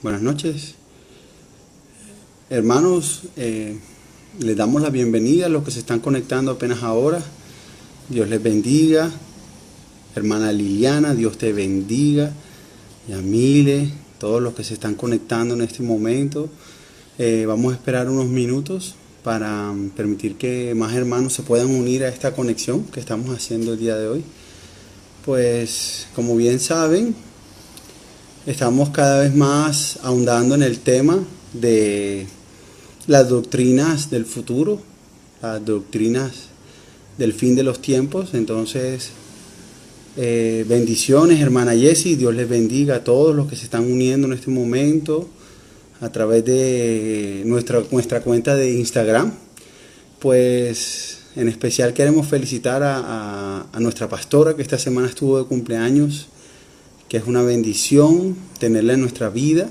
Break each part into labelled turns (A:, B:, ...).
A: Buenas noches, hermanos. Les damos la bienvenida a los que se están conectando apenas ahora. Dios les bendiga. Hermana Liliana, Dios te bendiga. Yamile, todos los que se están conectando en este momento. Vamos a esperar unos minutos para permitir que más hermanos se puedan unir a esta conexión que estamos haciendo el día de hoy. Pues, como bien saben, estamos cada vez más ahondando en el tema de las doctrinas del futuro, las doctrinas del fin de los tiempos. Entonces, bendiciones, hermana Jessie, Dios les bendiga a todos los que se están uniendo en este momento a través de nuestra cuenta de Instagram. Pues en especial queremos felicitar a nuestra pastora, que esta semana estuvo de cumpleaños, que es una bendición tenerla en nuestra vida.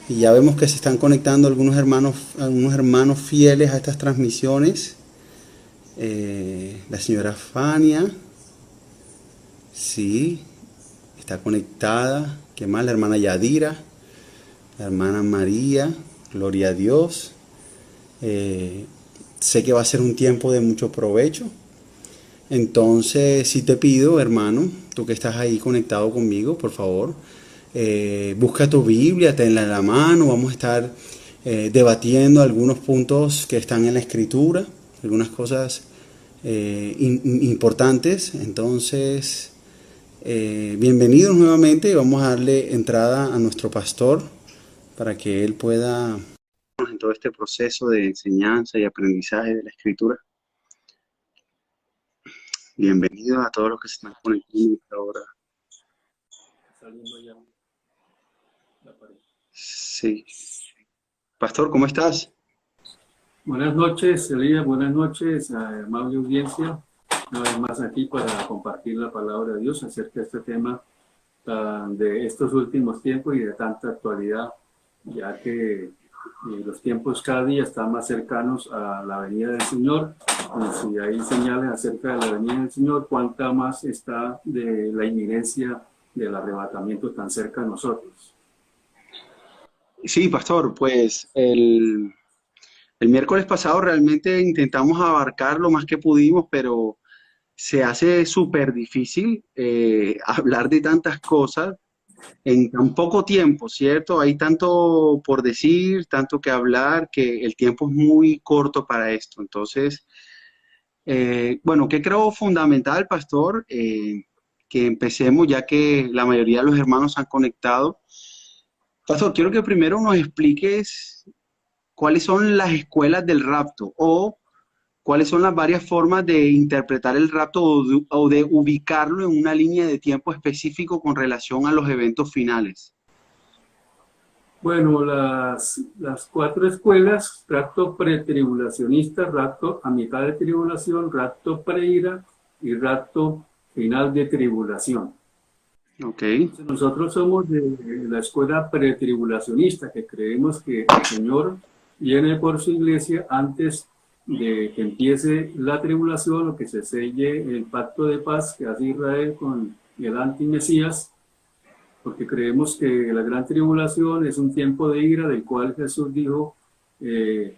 A: Y ya vemos que se están conectando algunos hermanos fieles a estas transmisiones. La señora Fania, sí, está conectada. ¿Qué más? La hermana Yadira, la hermana María, gloria a Dios. Sé que va a ser un tiempo de mucho provecho. Entonces, sí te pido, hermano, tú que estás ahí conectado conmigo, por favor, busca tu Biblia, tenla en la mano. Vamos a estar debatiendo algunos puntos que están en la Escritura, algunas cosas importantes. Entonces, bienvenidos nuevamente y vamos a darle entrada a nuestro pastor para que él pueda en todo este proceso de enseñanza y aprendizaje de la Escritura. Bienvenidos a todos los que se están conectando ahora. Sí. Pastor, ¿cómo estás?
B: Buenas noches, Elías. Buenas noches, amable audiencia. Una vez más aquí para compartir la palabra de Dios acerca de este tema de estos últimos tiempos y de tanta actualidad, ya que los tiempos cada día están más cercanos a la venida del Señor. Y si hay señales acerca de la venida del Señor, cuánta más está de la inminencia del arrebatamiento tan cerca de nosotros.
A: Sí, pastor, pues el miércoles pasado realmente intentamos abarcar lo más que pudimos, pero se hace súper difícil hablar de tantas cosas en tan poco tiempo, ¿cierto? Hay tanto por decir, tanto que hablar, que el tiempo es muy corto para esto. Entonces, bueno, ¿qué creo fundamental, pastor? Que empecemos, ya que la mayoría de los hermanos han conectado. Pastor, quiero que primero nos expliques cuáles son las escuelas del rapto o cuáles son las varias formas de interpretar el rapto o de ubicarlo en una línea de tiempo específico con relación a los eventos finales.
B: Bueno, las cuatro escuelas: rapto pretribulacionista, rapto a mitad de tribulación, rapto preira y rapto final de tribulación.
A: Ok.
B: Entonces, nosotros somos de la escuela pretribulacionista, que creemos que el Señor viene por su iglesia antes de que empiece la tribulación o que se selle el pacto de paz que hace Israel con el antimesías, porque creemos que la gran tribulación es un tiempo de ira del cual Jesús dijo que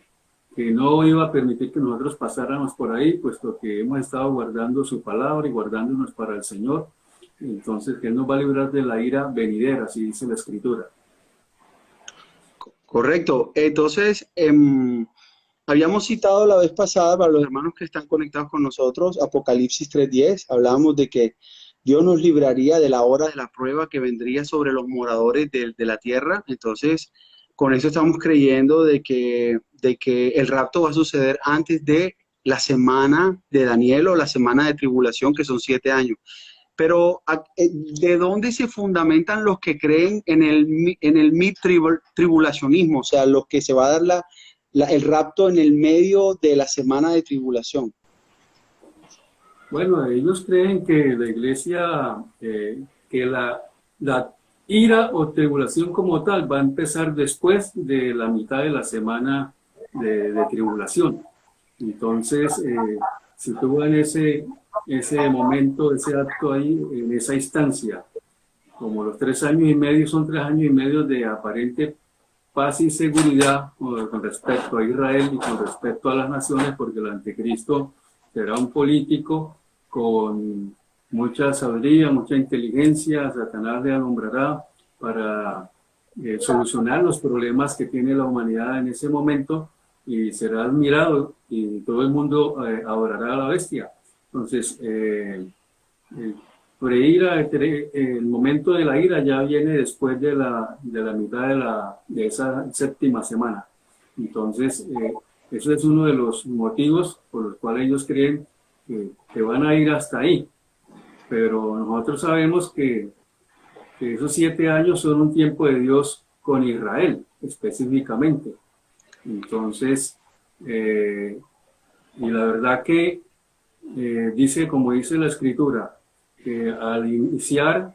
B: no iba a permitir que nosotros pasáramos por ahí, puesto que hemos estado guardando su palabra y guardándonos para el Señor. Entonces, que Él nos va a librar de la ira venidera, así dice la Escritura.
A: Correcto. Entonces, habíamos citado la vez pasada, para los hermanos que están conectados con nosotros, Apocalipsis 3:10. Hablábamos de que Dios nos libraría de la hora de la prueba que vendría sobre los moradores de la tierra. Entonces, con eso estamos creyendo de que el rapto va a suceder antes de la semana de Daniel o la semana de tribulación, que son 7 años. Pero, ¿de dónde se fundamentan los que creen en el mid-tribulacionismo? O sea, los que se va a dar el rapto en el medio de la semana de tribulación.
B: Bueno, ellos creen que la iglesia, que la ira o tribulación como tal va a empezar después de la mitad de la semana de tribulación. Entonces, si tuvo en ese momento, ese acto ahí, en esa instancia, como los 3 años y medio son 3 años y medio de aparente paz y seguridad con respecto a Israel y con respecto a las naciones, porque el anticristo será un político con mucha sabiduría, mucha inteligencia. Satanás le alumbrará para solucionar los problemas que tiene la humanidad en ese momento, y será admirado y todo el mundo adorará a la bestia. Entonces, el momento de la ira ya viene después de la mitad de esa séptima semana. Entonces, eso es uno de los motivos por los cuales ellos creen que van a ir hasta ahí. Pero nosotros sabemos que esos 7 años son un tiempo de Dios con Israel, específicamente. Entonces, y la verdad que dice, como dice la Escritura, que al iniciar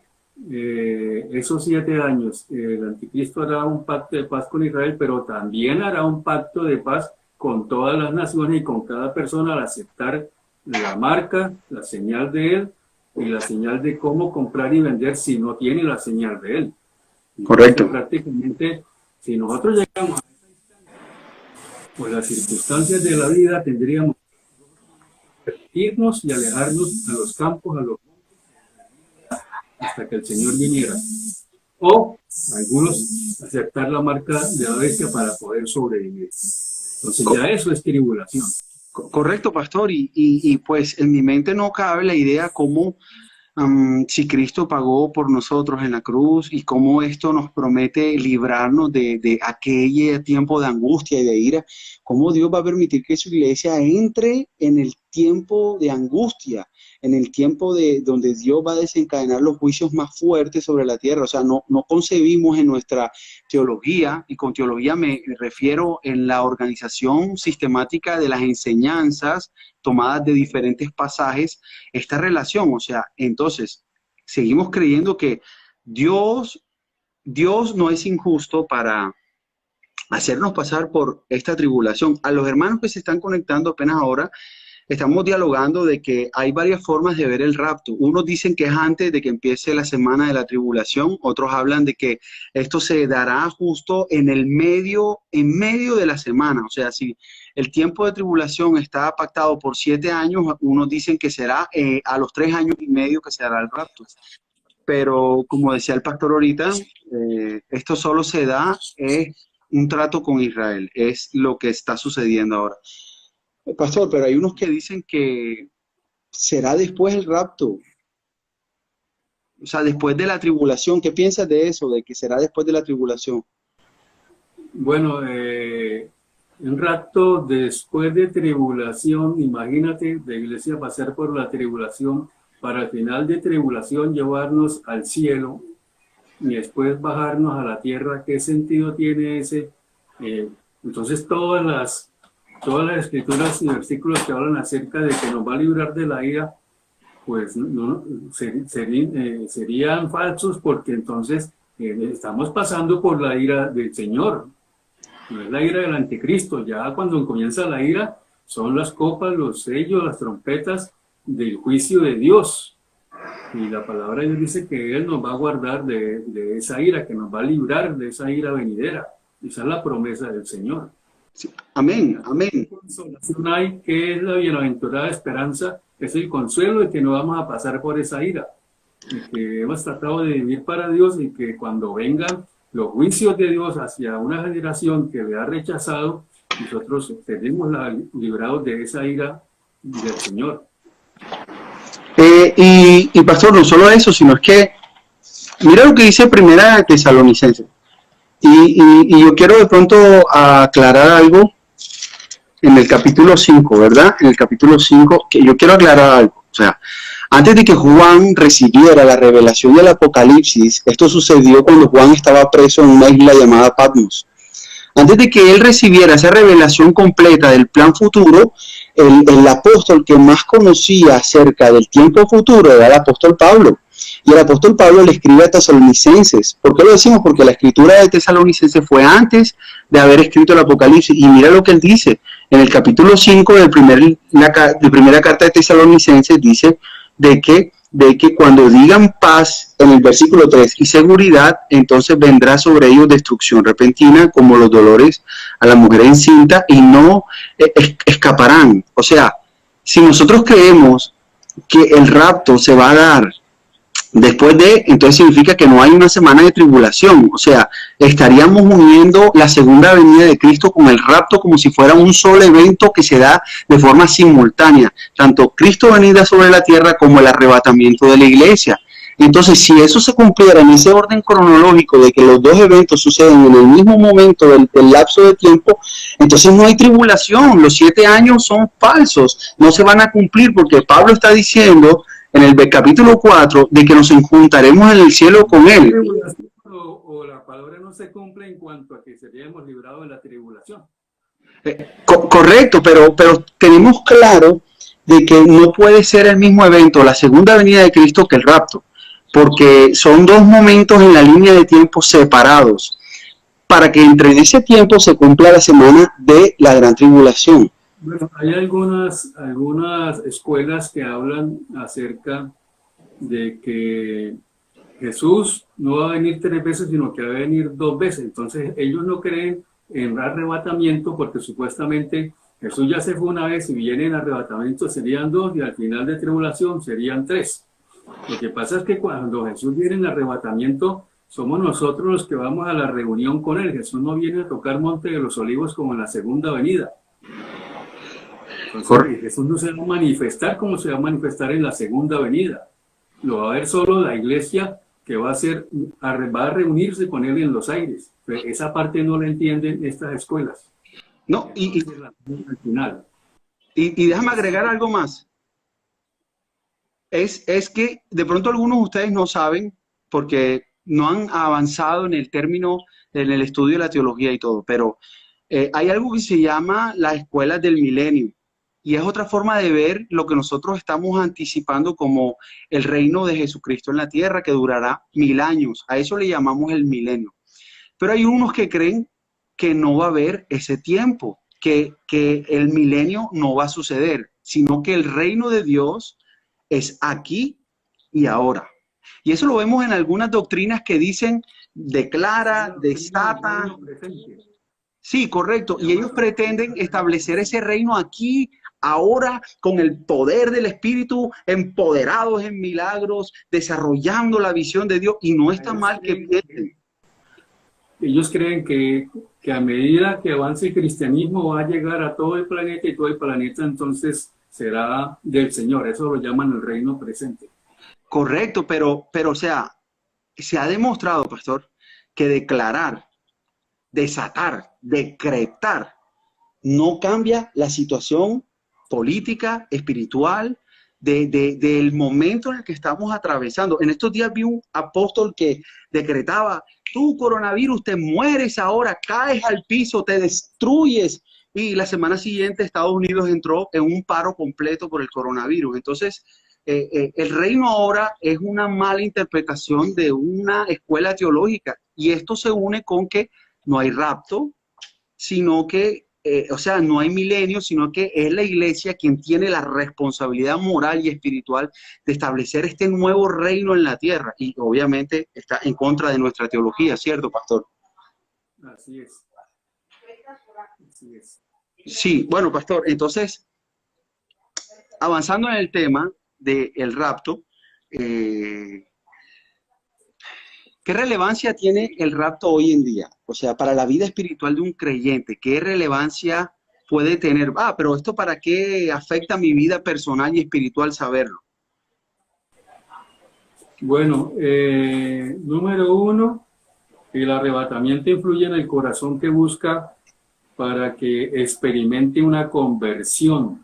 B: esos 7 años, el anticristo hará un pacto de paz con Israel, pero también hará un pacto de paz con todas las naciones y con cada persona al aceptar la marca, la señal de él y la señal de cómo comprar y vender si no tiene la señal de él.
A: Correcto.
B: Entonces, prácticamente, si nosotros llegamos a esa instancia, pues las circunstancias de la vida tendríamos que irnos y alejarnos a los campos, a los montes, hasta que el Señor viniera. O algunos aceptar la marca de la bestia para poder sobrevivir. Entonces ya eso es tribulación.
A: Correcto, pastor, y pues en mi mente no cabe la idea cómo si Cristo pagó por nosotros en la cruz y cómo esto nos promete librarnos de aquel tiempo de angustia y de ira, cómo Dios va a permitir que su iglesia entre en el tiempo de angustia, en el tiempo donde Dios va a desencadenar los juicios más fuertes sobre la tierra. O sea, no concebimos en nuestra teología, y con teología me refiero en la organización sistemática de las enseñanzas tomadas de diferentes pasajes, esta relación. O sea, entonces, seguimos creyendo que Dios no es injusto para hacernos pasar por esta tribulación. A los hermanos que se están conectando apenas ahora, estamos dialogando de que hay varias formas de ver el rapto. Unos dicen que es antes de que empiece la semana de la tribulación, otros hablan de que esto se dará justo en medio de la semana. O sea, si el tiempo de tribulación está pactado por 7 años, unos dicen que será a los 3 años y medio que se hará el rapto. Pero como decía el pastor ahorita, esto solo se da, un trato con Israel, es lo que está sucediendo ahora. Pastor, pero hay unos que dicen que será después el rapto, o sea, después de la tribulación. ¿Qué piensas de eso, de que será después de la tribulación?
B: Bueno, un rapto después de tribulación, imagínate, la iglesia pasar por la tribulación, para al final de tribulación llevarnos al cielo y después bajarnos a la tierra. ¿Qué sentido tiene ese? Entonces todas las escrituras y versículos que hablan acerca de que nos va a librar de la ira, pues serían falsos, porque entonces estamos pasando por la ira del Señor, no es la ira del anticristo. Ya cuando comienza la ira son las copas, los sellos, las trompetas del juicio de Dios, y la palabra de Dios dice que Él nos va a guardar de esa ira, que nos va a librar de esa ira venidera. Esa es la promesa del Señor.
A: Sí. Amén, amén.
B: ¿Qué consolación hay? ¿Qué es la bienaventurada esperanza? Es el consuelo de que no vamos a pasar por esa ira, y que hemos tratado de vivir para Dios, y que cuando vengan los juicios de Dios hacia una generación que le ha rechazado, nosotros seremos librados de esa ira del Señor.
A: Y pastor, no solo eso, sino es que mira lo que dice Primera Tesalonicenses. Y yo quiero de pronto aclarar algo en el capítulo 5, ¿verdad? En el capítulo 5, que yo quiero aclarar algo. O sea, antes de que Juan recibiera la revelación del Apocalipsis, esto sucedió cuando Juan estaba preso en una isla llamada Patmos. Antes de que él recibiera esa revelación completa del plan futuro, el apóstol que más conocía acerca del tiempo futuro era el apóstol Pablo. Y el apóstol Pablo le escribe a Tesalonicenses. ¿Por qué lo decimos? Porque la escritura de Tesalonicenses fue antes de haber escrito el Apocalipsis. Y mira lo que él dice. En el capítulo 5 de primera carta de Tesalonicenses dice de que de que cuando digan paz en el versículo 3 y seguridad, entonces vendrá sobre ellos destrucción repentina como los dolores a la mujer encinta y no escaparán. O sea, si nosotros creemos que el rapto se va a dar después de, entonces significa que no hay una semana de tribulación, o sea, estaríamos uniendo la segunda venida de Cristo con el rapto como si fuera un solo evento que se da de forma simultánea, tanto Cristo venida sobre la tierra como el arrebatamiento de la iglesia. Entonces, si eso se cumpliera en ese orden cronológico de que los dos eventos suceden en el mismo momento del lapso de tiempo, entonces no hay tribulación, los 7 años son falsos, no se van a cumplir porque Pablo está diciendo en el capítulo 4 de que nos juntaremos en el cielo con él.
B: O la palabra no se cumple en cuanto a que seríamos librados de la tribulación.
A: Correcto, pero tenemos claro de que no puede ser el mismo evento, la segunda venida de Cristo, que el rapto, porque son dos momentos en la línea de tiempo separados, para que entre ese tiempo se cumpla la semana de la gran tribulación.
B: Bueno, hay algunas escuelas que hablan acerca de que Jesús no va a venir 3 veces, sino que va a venir 2 veces. Entonces, ellos no creen en arrebatamiento porque supuestamente Jesús ya se fue una vez y viene en arrebatamiento serían 2 y al final de tribulación serían 3. Lo que pasa es que cuando Jesús viene en arrebatamiento, somos nosotros los que vamos a la reunión con él. Jesús no viene a tocar Monte de los Olivos como en la segunda venida. Entonces, Jesús no se va a manifestar como se va a manifestar en la segunda venida. Lo va a ver solo la iglesia que va a reunirse con él en los aires. Pero esa parte no la entienden estas escuelas.
A: No,
B: al final.
A: Y déjame agregar algo más. Es que de pronto algunos de ustedes no saben porque no han avanzado en el término, en el estudio de la teología y todo, pero hay algo que se llama las escuelas del milenio. Y es otra forma de ver lo que nosotros estamos anticipando como el reino de Jesucristo en la tierra, que durará 1000 años. A eso le llamamos el milenio. Pero hay unos que creen que no va a haber ese tiempo, que el milenio no va a suceder, sino que el reino de Dios es aquí y ahora. Y eso lo vemos en algunas doctrinas que dicen, declara, desata. Sí, correcto. Y ellos pretenden establecer ese reino aquí, ahora, con el poder del Espíritu, empoderados en milagros, desarrollando la visión de Dios. Y no está mal que piensen.
B: Ellos creen que a medida que avance el cristianismo va a llegar a todo el planeta y todo el planeta entonces será del Señor. Eso lo llaman el reino presente.
A: Correcto, pero o sea, se ha demostrado, pastor, que declarar, desatar, decretar, no cambia la situación política, espiritual, del momento en el que estamos atravesando. En estos días vi un apóstol que decretaba, tú coronavirus, te mueres ahora, caes al piso, te destruyes. Y la semana siguiente Estados Unidos entró en un paro completo por el coronavirus. Entonces, el reino ahora es una mala interpretación de una escuela teológica. Y esto se une con que no hay rapto, sino que o sea, no hay milenio, sino que es la iglesia quien tiene la responsabilidad moral y espiritual de establecer este nuevo reino en la tierra. Y obviamente está en contra de nuestra teología, ¿cierto, pastor?
B: Así es. Así es.
A: Sí, bueno, pastor, entonces, avanzando en el tema del rapto, ¿qué relevancia tiene el rapto hoy en día? O sea, para la vida espiritual de un creyente, ¿qué relevancia puede tener? Pero ¿esto para qué afecta mi vida personal y espiritual saberlo?
B: Bueno, número 1, el arrebatamiento influye en el corazón que busca para que experimente una conversión.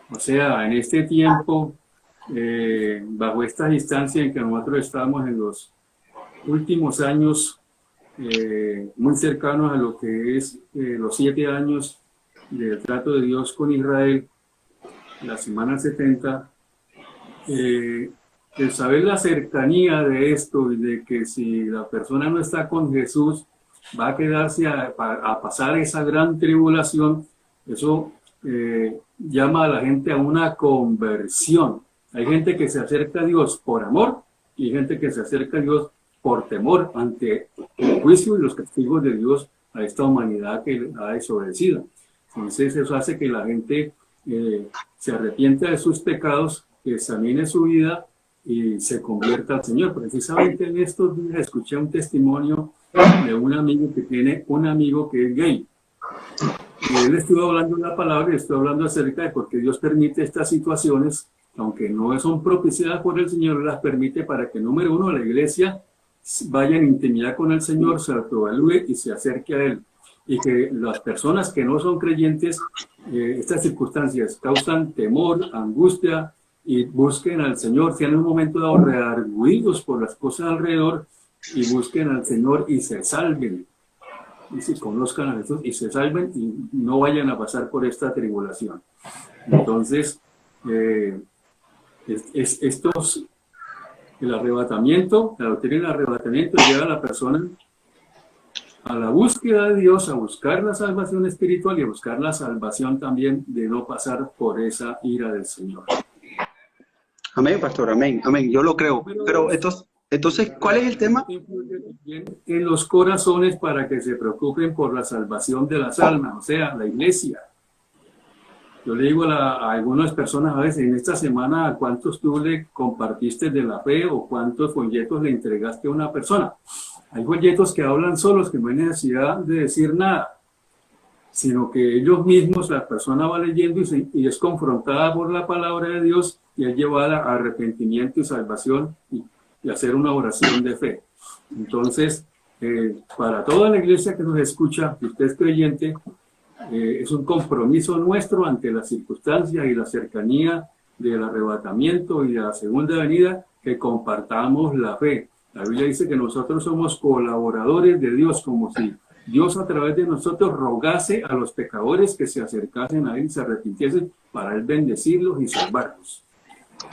B: O sea, en este tiempo, bajo esta instancia en que nosotros estamos en los últimos años, muy cercanos a lo que es los 7 años del trato de Dios con Israel, la semana 70, el saber la cercanía de esto y de que si la persona no está con Jesús, va a quedarse a pasar esa gran tribulación, eso llama a la gente a una conversión. Hay gente que se acerca a Dios por amor y hay gente que se acerca a Dios por temor ante el juicio y los castigos de Dios a esta humanidad que ha desobedecido. Entonces eso hace que la gente se arrepienta de sus pecados, que examine su vida y se convierta al Señor. Precisamente en estos días escuché un testimonio de un amigo que tiene un amigo que es gay. Y él estuvo hablando de la palabra y estuvo hablando acerca de por qué Dios permite estas situaciones, aunque no son propiciadas por el Señor, las permite para que, número uno, la iglesia vaya en intimidad con el Señor, se autoevalúe y se acerque a Él. Y que las personas que no son creyentes, estas circunstancias causan temor, angustia, y busquen al Señor, sean en un momento dado redarguidos por las cosas alrededor, y busquen al Señor y se salven. Y se conozcan a Jesús y se salven y no vayan a pasar por esta tribulación. Entonces, el arrebatamiento, la doctrina del arrebatamiento lleva a la persona a la búsqueda de Dios, a buscar la salvación espiritual y a buscar la salvación también de no pasar por esa ira del Señor.
A: Amén, pastor, amén, amén, yo lo creo. Pero entonces, ¿cuál es el tema?
B: En los corazones para que se preocupen por la salvación de las almas, o sea, la iglesia. Yo le digo a algunas personas a veces, en esta semana, ¿a cuántos tú le compartiste de la fe o cuántos folletos le entregaste a una persona? Hay folletos que hablan solos, que no hay necesidad de decir nada, sino que ellos mismos, la persona va leyendo y es confrontada por la palabra de Dios y es llevada a arrepentimiento y salvación y hacer una oración de fe. Entonces, para toda la iglesia que nos escucha, si usted es creyente, es un compromiso nuestro ante las circunstancias y la cercanía del arrebatamiento y de la segunda venida, que compartamos la fe. La Biblia dice que nosotros somos colaboradores de Dios, como si Dios a través de nosotros rogase a los pecadores que se acercasen a Él y se arrepintiesen para Él bendecirlos y salvarlos.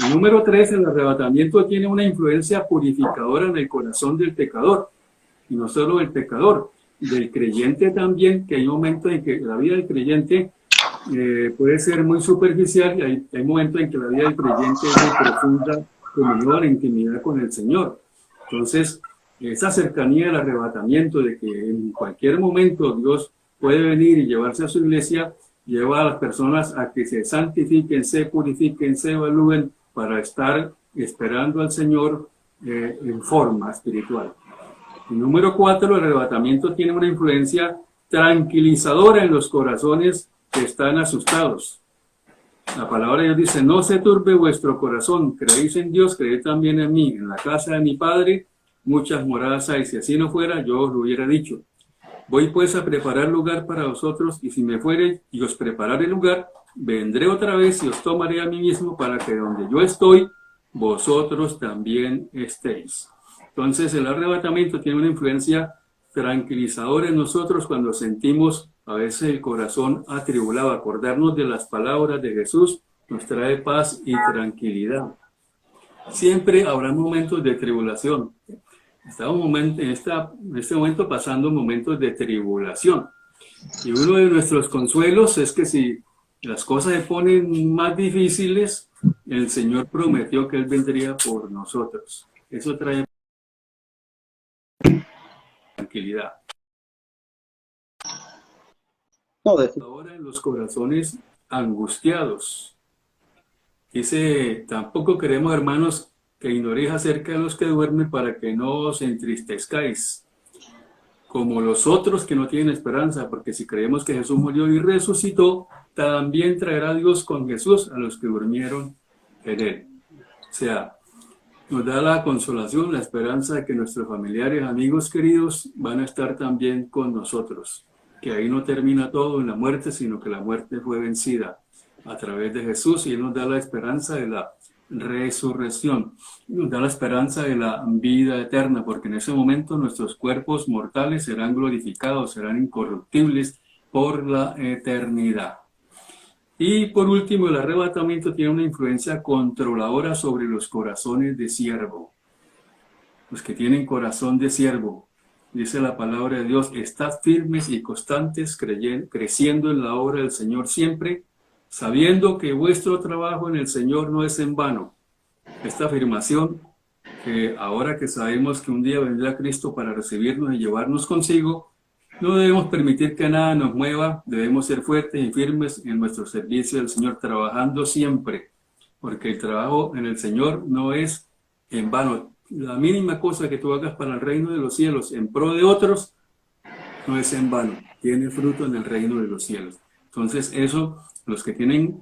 B: Y número 3, el arrebatamiento tiene una influencia purificadora en el corazón del pecador, y no solo del pecador, del creyente también, que hay momentos en que la vida del creyente puede ser muy superficial y hay momentos en que la vida del creyente es muy profunda, comunión, la intimidad con el Señor. Entonces, esa cercanía del arrebatamiento, de que en cualquier momento Dios puede venir y llevarse a su iglesia, lleva a las personas a que se santifiquen, se purifiquen, se evalúen para estar esperando al Señor en forma espiritual. Y número 4, el arrebatamiento tiene una influencia tranquilizadora en los corazones que están asustados. La palabra de Dios dice, no se turbe vuestro corazón, creéis en Dios, creed también en mí. En la casa de mi Padre muchas moradas hay, si así no fuera, yo os lo hubiera dicho. Voy pues a preparar lugar para vosotros, y si me fuere y os prepararé lugar, vendré otra vez y os tomaré a mí mismo, para que donde yo estoy, vosotros también estéis. Entonces el arrebatamiento tiene una influencia tranquilizadora en nosotros cuando sentimos a veces el corazón atribulado. Acordarnos de las palabras de Jesús nos trae paz y tranquilidad. Siempre habrá momentos de tribulación. Estamos en este momento pasando momentos de tribulación. Y uno de nuestros consuelos es que si las cosas se ponen más difíciles, el Señor prometió que Él vendría por nosotros. Eso trae tranquilidad. Ahora en los corazones angustiados. Dice, tampoco queremos, hermanos, que ignoréis acerca de los que duermen, para que no os entristezcáis, como los otros que no tienen esperanza, porque si creemos que Jesús murió y resucitó, también traerá Dios con Jesús a los que durmieron en Él. O sea, nos da la consolación, la esperanza de que nuestros familiares, amigos queridos, van a estar también con nosotros, que ahí no termina todo en la muerte, sino que la muerte fue vencida a través de Jesús, y Él nos da la esperanza de la resurrección, nos da la esperanza de la vida eterna, porque en ese momento nuestros cuerpos mortales serán glorificados, serán incorruptibles por la eternidad. Y por último, el arrebatamiento tiene una influencia controladora sobre los corazones de siervo. Los que tienen corazón de siervo, dice la palabra de Dios, estad firmes y constantes, creciendo en la obra del Señor siempre, sabiendo que vuestro trabajo en el Señor no es en vano, esta afirmación, que ahora que sabemos que un día vendrá Cristo para recibirnos y llevarnos consigo, no debemos permitir que nada nos mueva, debemos ser fuertes y firmes en nuestro servicio al Señor, trabajando siempre, porque el trabajo en el Señor no es en vano. La mínima cosa que tú hagas para el reino de los cielos en pro de otros, no es en vano, tiene fruto en el reino de los cielos. Entonces eso, los que tienen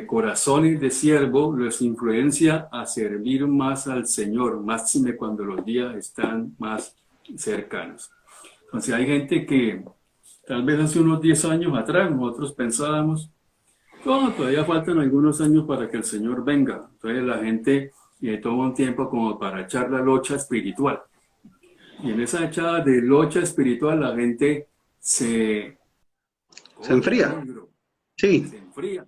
B: corazones de siervo, les influencia a servir más al Señor, máxime cuando los días están más cercanos. Entonces hay gente que tal vez hace unos 10 años atrás nosotros pensábamos, no, todavía faltan algunos años para que el Señor venga. Entonces la gente toma un tiempo como para echar la locha espiritual. Y en esa echada de locha espiritual la gente se
A: enfría. Sí.
B: Se enfría,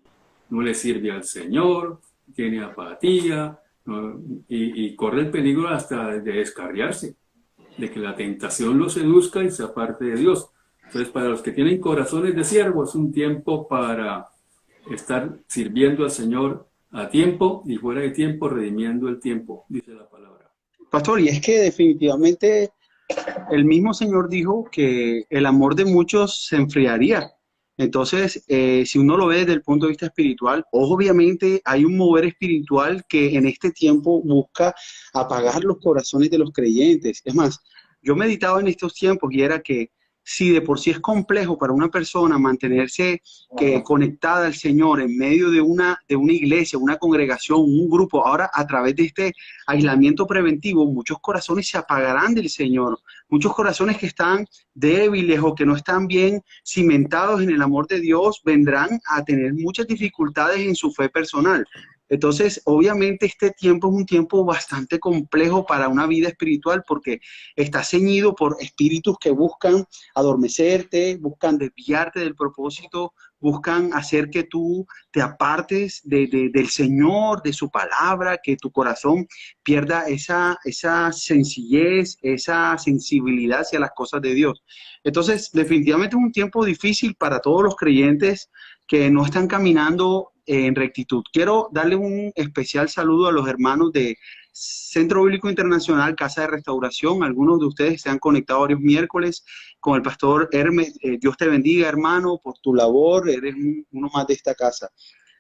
B: no le sirve al Señor, tiene apatía, ¿no? Y corre el peligro hasta de descarriarse, de que la tentación lo seduzca y se aparte de Dios. Entonces, para los que tienen corazones de siervo, es un tiempo para estar sirviendo al Señor a tiempo y fuera de tiempo, redimiendo el tiempo, dice la palabra.
A: Pastor, y es que definitivamente el mismo Señor dijo que el amor de muchos se enfriaría. Entonces, si uno lo ve desde el punto de vista espiritual, obviamente hay un mover espiritual que en este tiempo busca apagar los corazones de los creyentes. Es más, yo meditaba en estos tiempos y era que si de por sí es complejo para una persona mantenerse conectada al Señor en medio de una iglesia, una congregación, un grupo, ahora a través de este aislamiento preventivo, muchos corazones se apagarán del Señor. Muchos corazones que están débiles o que no están bien cimentados en el amor de Dios vendrán a tener muchas dificultades en su fe personal. Entonces, obviamente este tiempo es un tiempo bastante complejo para una vida espiritual porque está ceñido por espíritus que buscan adormecerte, buscan desviarte del propósito, buscan hacer que tú te apartes del Señor, de su palabra, que tu corazón pierda esa sencillez, esa sensibilidad hacia las cosas de Dios. Entonces, definitivamente es un tiempo difícil para todos los creyentes que no están caminando en rectitud. Quiero darle un especial saludo a los hermanos de Centro Bíblico Internacional, Casa de Restauración. Algunos de ustedes se han conectado varios miércoles con el pastor Hermes. Dios te bendiga, hermano, por tu labor. Eres uno más de esta casa.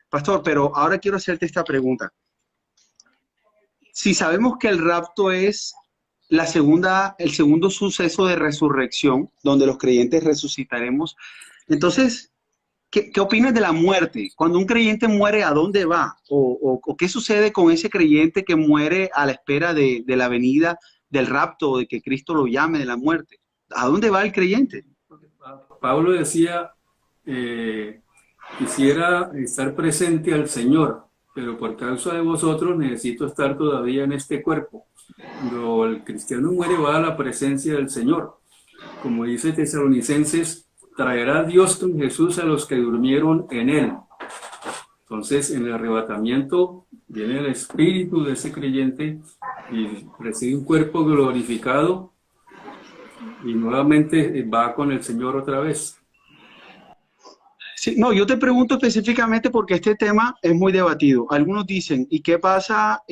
A: Pastor, pero ahora quiero hacerte esta pregunta. Si sabemos que el rapto es el segundo suceso de resurrección, donde los creyentes resucitaremos, entonces, ¿qué opinas de la muerte? Cuando un creyente muere, ¿a dónde va? ¿O qué sucede con ese creyente que muere a la espera de la venida del rapto o de que Cristo lo llame de la muerte? ¿A dónde va el creyente?
B: Pablo decía, quisiera estar presente al Señor, pero por causa de vosotros necesito estar todavía en este cuerpo. Cuando el cristiano muere, va a la presencia del Señor. Como dice Tesalonicenses, traerá Dios con Jesús a los que durmieron en él. Entonces, en el arrebatamiento viene el espíritu de ese creyente y recibe un cuerpo glorificado y nuevamente va con el Señor otra vez.
A: Sí, no, yo te pregunto específicamente porque este tema es muy debatido. Algunos dicen, ¿y qué pasa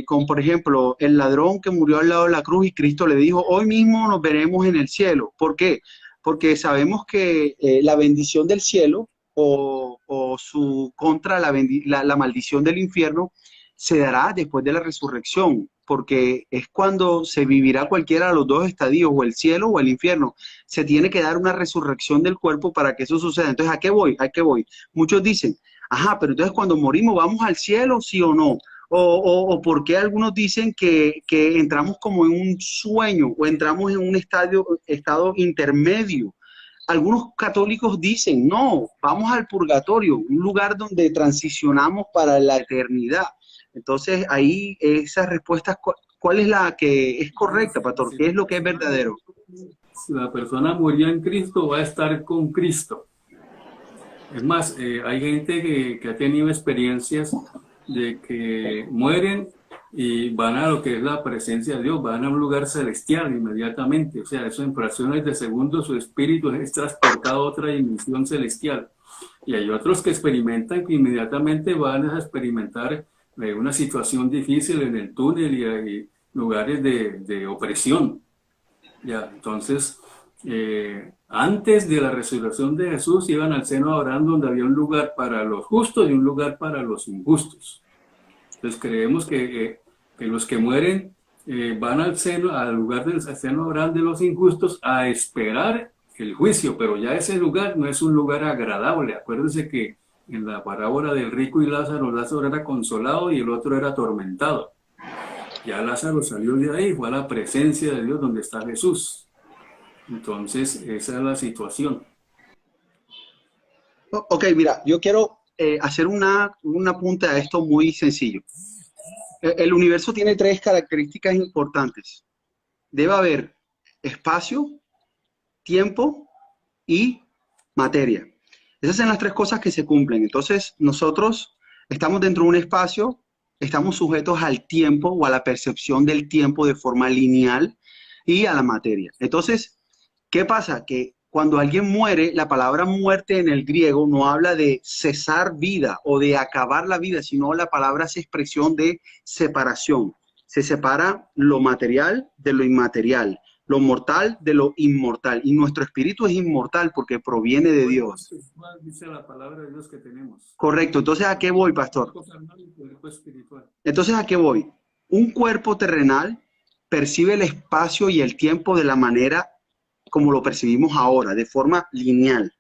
A: con, por ejemplo, el ladrón que murió al lado de la cruz y Cristo le dijo, hoy mismo nos veremos en el cielo? ¿Por qué? Porque sabemos que la bendición del cielo o su contra la maldición del infierno se dará después de la resurrección, porque es cuando se vivirá cualquiera de los dos estadios, o el cielo o el infierno. Se tiene que dar una resurrección del cuerpo para que eso suceda. Entonces, ¿a qué voy? ¿A qué voy? Muchos dicen, ajá, pero entonces cuando morimos, ¿vamos al cielo, sí o no? O por qué algunos dicen que entramos como en un sueño o entramos en un estado intermedio. Algunos católicos dicen, no, vamos al purgatorio, un lugar donde transicionamos para la eternidad. Entonces, ahí esas respuestas, ¿cuál es la que es correcta, pastor? ¿Qué es lo que es verdadero?
B: Si la persona murió en Cristo, va a estar con Cristo. Es más, hay gente que ha tenido experiencias de que mueren y van a lo que es la presencia de Dios, van a un lugar celestial inmediatamente. O sea, eso en fracciones de segundos su espíritu es transportado a otra dimensión celestial. Y hay otros que experimentan que inmediatamente van a experimentar una situación difícil en el túnel y lugares de opresión. Ya, entonces, antes de la resurrección de Jesús iban al seno de Abraham, donde había un lugar para los justos y un lugar para los injustos. Entonces creemos que los que mueren van al lugar del seno de Abraham de los injustos a esperar el juicio, pero ya ese lugar no es un lugar agradable. Acuérdense que en la parábola del rico y Lázaro, Lázaro era consolado y el otro era atormentado. Ya Lázaro salió de ahí, fue a la presencia de Dios donde está Jesús. Entonces, esa es la situación.
A: Ok, mira, yo quiero hacer un apunte a esto muy sencillo. El universo tiene tres características importantes. Debe haber espacio, tiempo y materia. Esas son las tres cosas que se cumplen. Entonces, nosotros estamos dentro de un espacio, estamos sujetos al tiempo o a la percepción del tiempo de forma lineal y a la materia. Entonces, ¿qué pasa? Que cuando alguien muere, la palabra muerte en el griego no habla de cesar vida o de acabar la vida, sino la palabra es expresión de separación. Se separa lo material de lo inmaterial, lo mortal de lo inmortal. Y nuestro espíritu es inmortal porque proviene de Dios.
B: Dice la palabra de Dios que tenemos.
A: Correcto. Entonces, ¿a qué voy, pastor? Entonces, ¿a qué voy? Un cuerpo terrenal percibe el espacio y el tiempo de la manera como lo percibimos ahora, de forma lineal.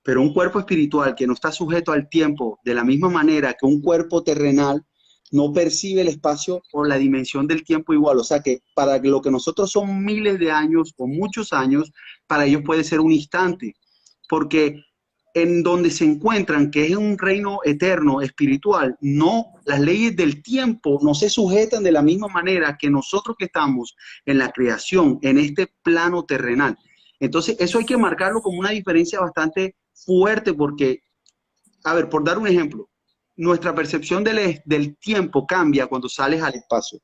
A: Pero un cuerpo espiritual que no está sujeto al tiempo de la misma manera que un cuerpo terrenal, no percibe el espacio o la dimensión del tiempo igual. O sea que para lo que nosotros son miles de años o muchos años, para ellos puede ser un instante. Porque en donde se encuentran, que es un reino eterno, espiritual, no, las leyes del tiempo no se sujetan de la misma manera que nosotros que estamos en la creación, en este plano terrenal. Entonces, eso hay que marcarlo como una diferencia bastante fuerte porque, a ver, por dar un ejemplo, nuestra percepción del tiempo cambia cuando sales al espacio.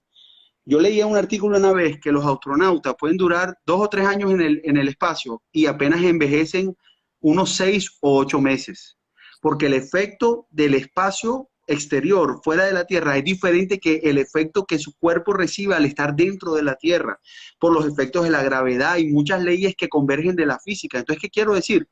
A: Yo leía un artículo una vez que los astronautas pueden durar 2 o 3 años en el espacio y apenas envejecen unos 6 o 8 meses, porque el efecto del espacio exterior fuera de la Tierra es diferente que el efecto que su cuerpo recibe al estar dentro de la Tierra, por los efectos de la gravedad y muchas leyes que convergen de la física. Entonces, ¿qué quiero decir?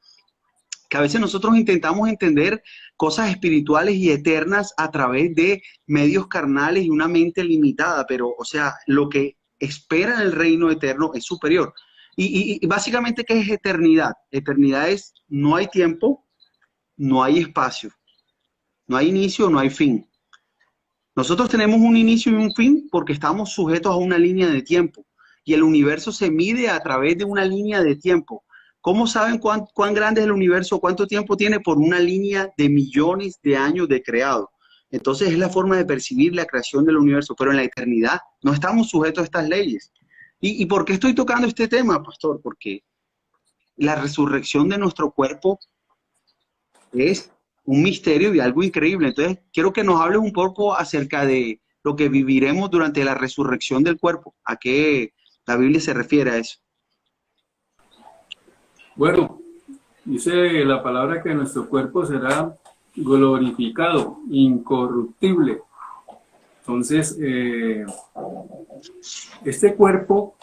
A: Que a veces nosotros intentamos entender cosas espirituales y eternas a través de medios carnales y una mente limitada, pero, o sea, lo que espera el reino eterno es superior. Y básicamente, ¿qué es eternidad? Eternidad es, no hay tiempo, no hay espacio, no hay inicio, no hay fin. Nosotros tenemos un inicio y un fin porque estamos sujetos a una línea de tiempo y el universo se mide a través de una línea de tiempo. ¿Cómo saben cuán grande es el universo? ¿Cuánto tiempo tiene? Por una línea de millones de años de creado. Entonces es la forma de percibir la creación del universo, pero en la eternidad no estamos sujetos a estas leyes. ¿Y por qué estoy tocando este tema, pastor? Porque la resurrección de nuestro cuerpo es un misterio y algo increíble. Entonces quiero que nos hables un poco acerca de lo que viviremos durante la resurrección del cuerpo. ¿A qué la Biblia se refiere a eso?
B: Bueno, dice la palabra que nuestro cuerpo será glorificado, incorruptible. Entonces, este cuerpo,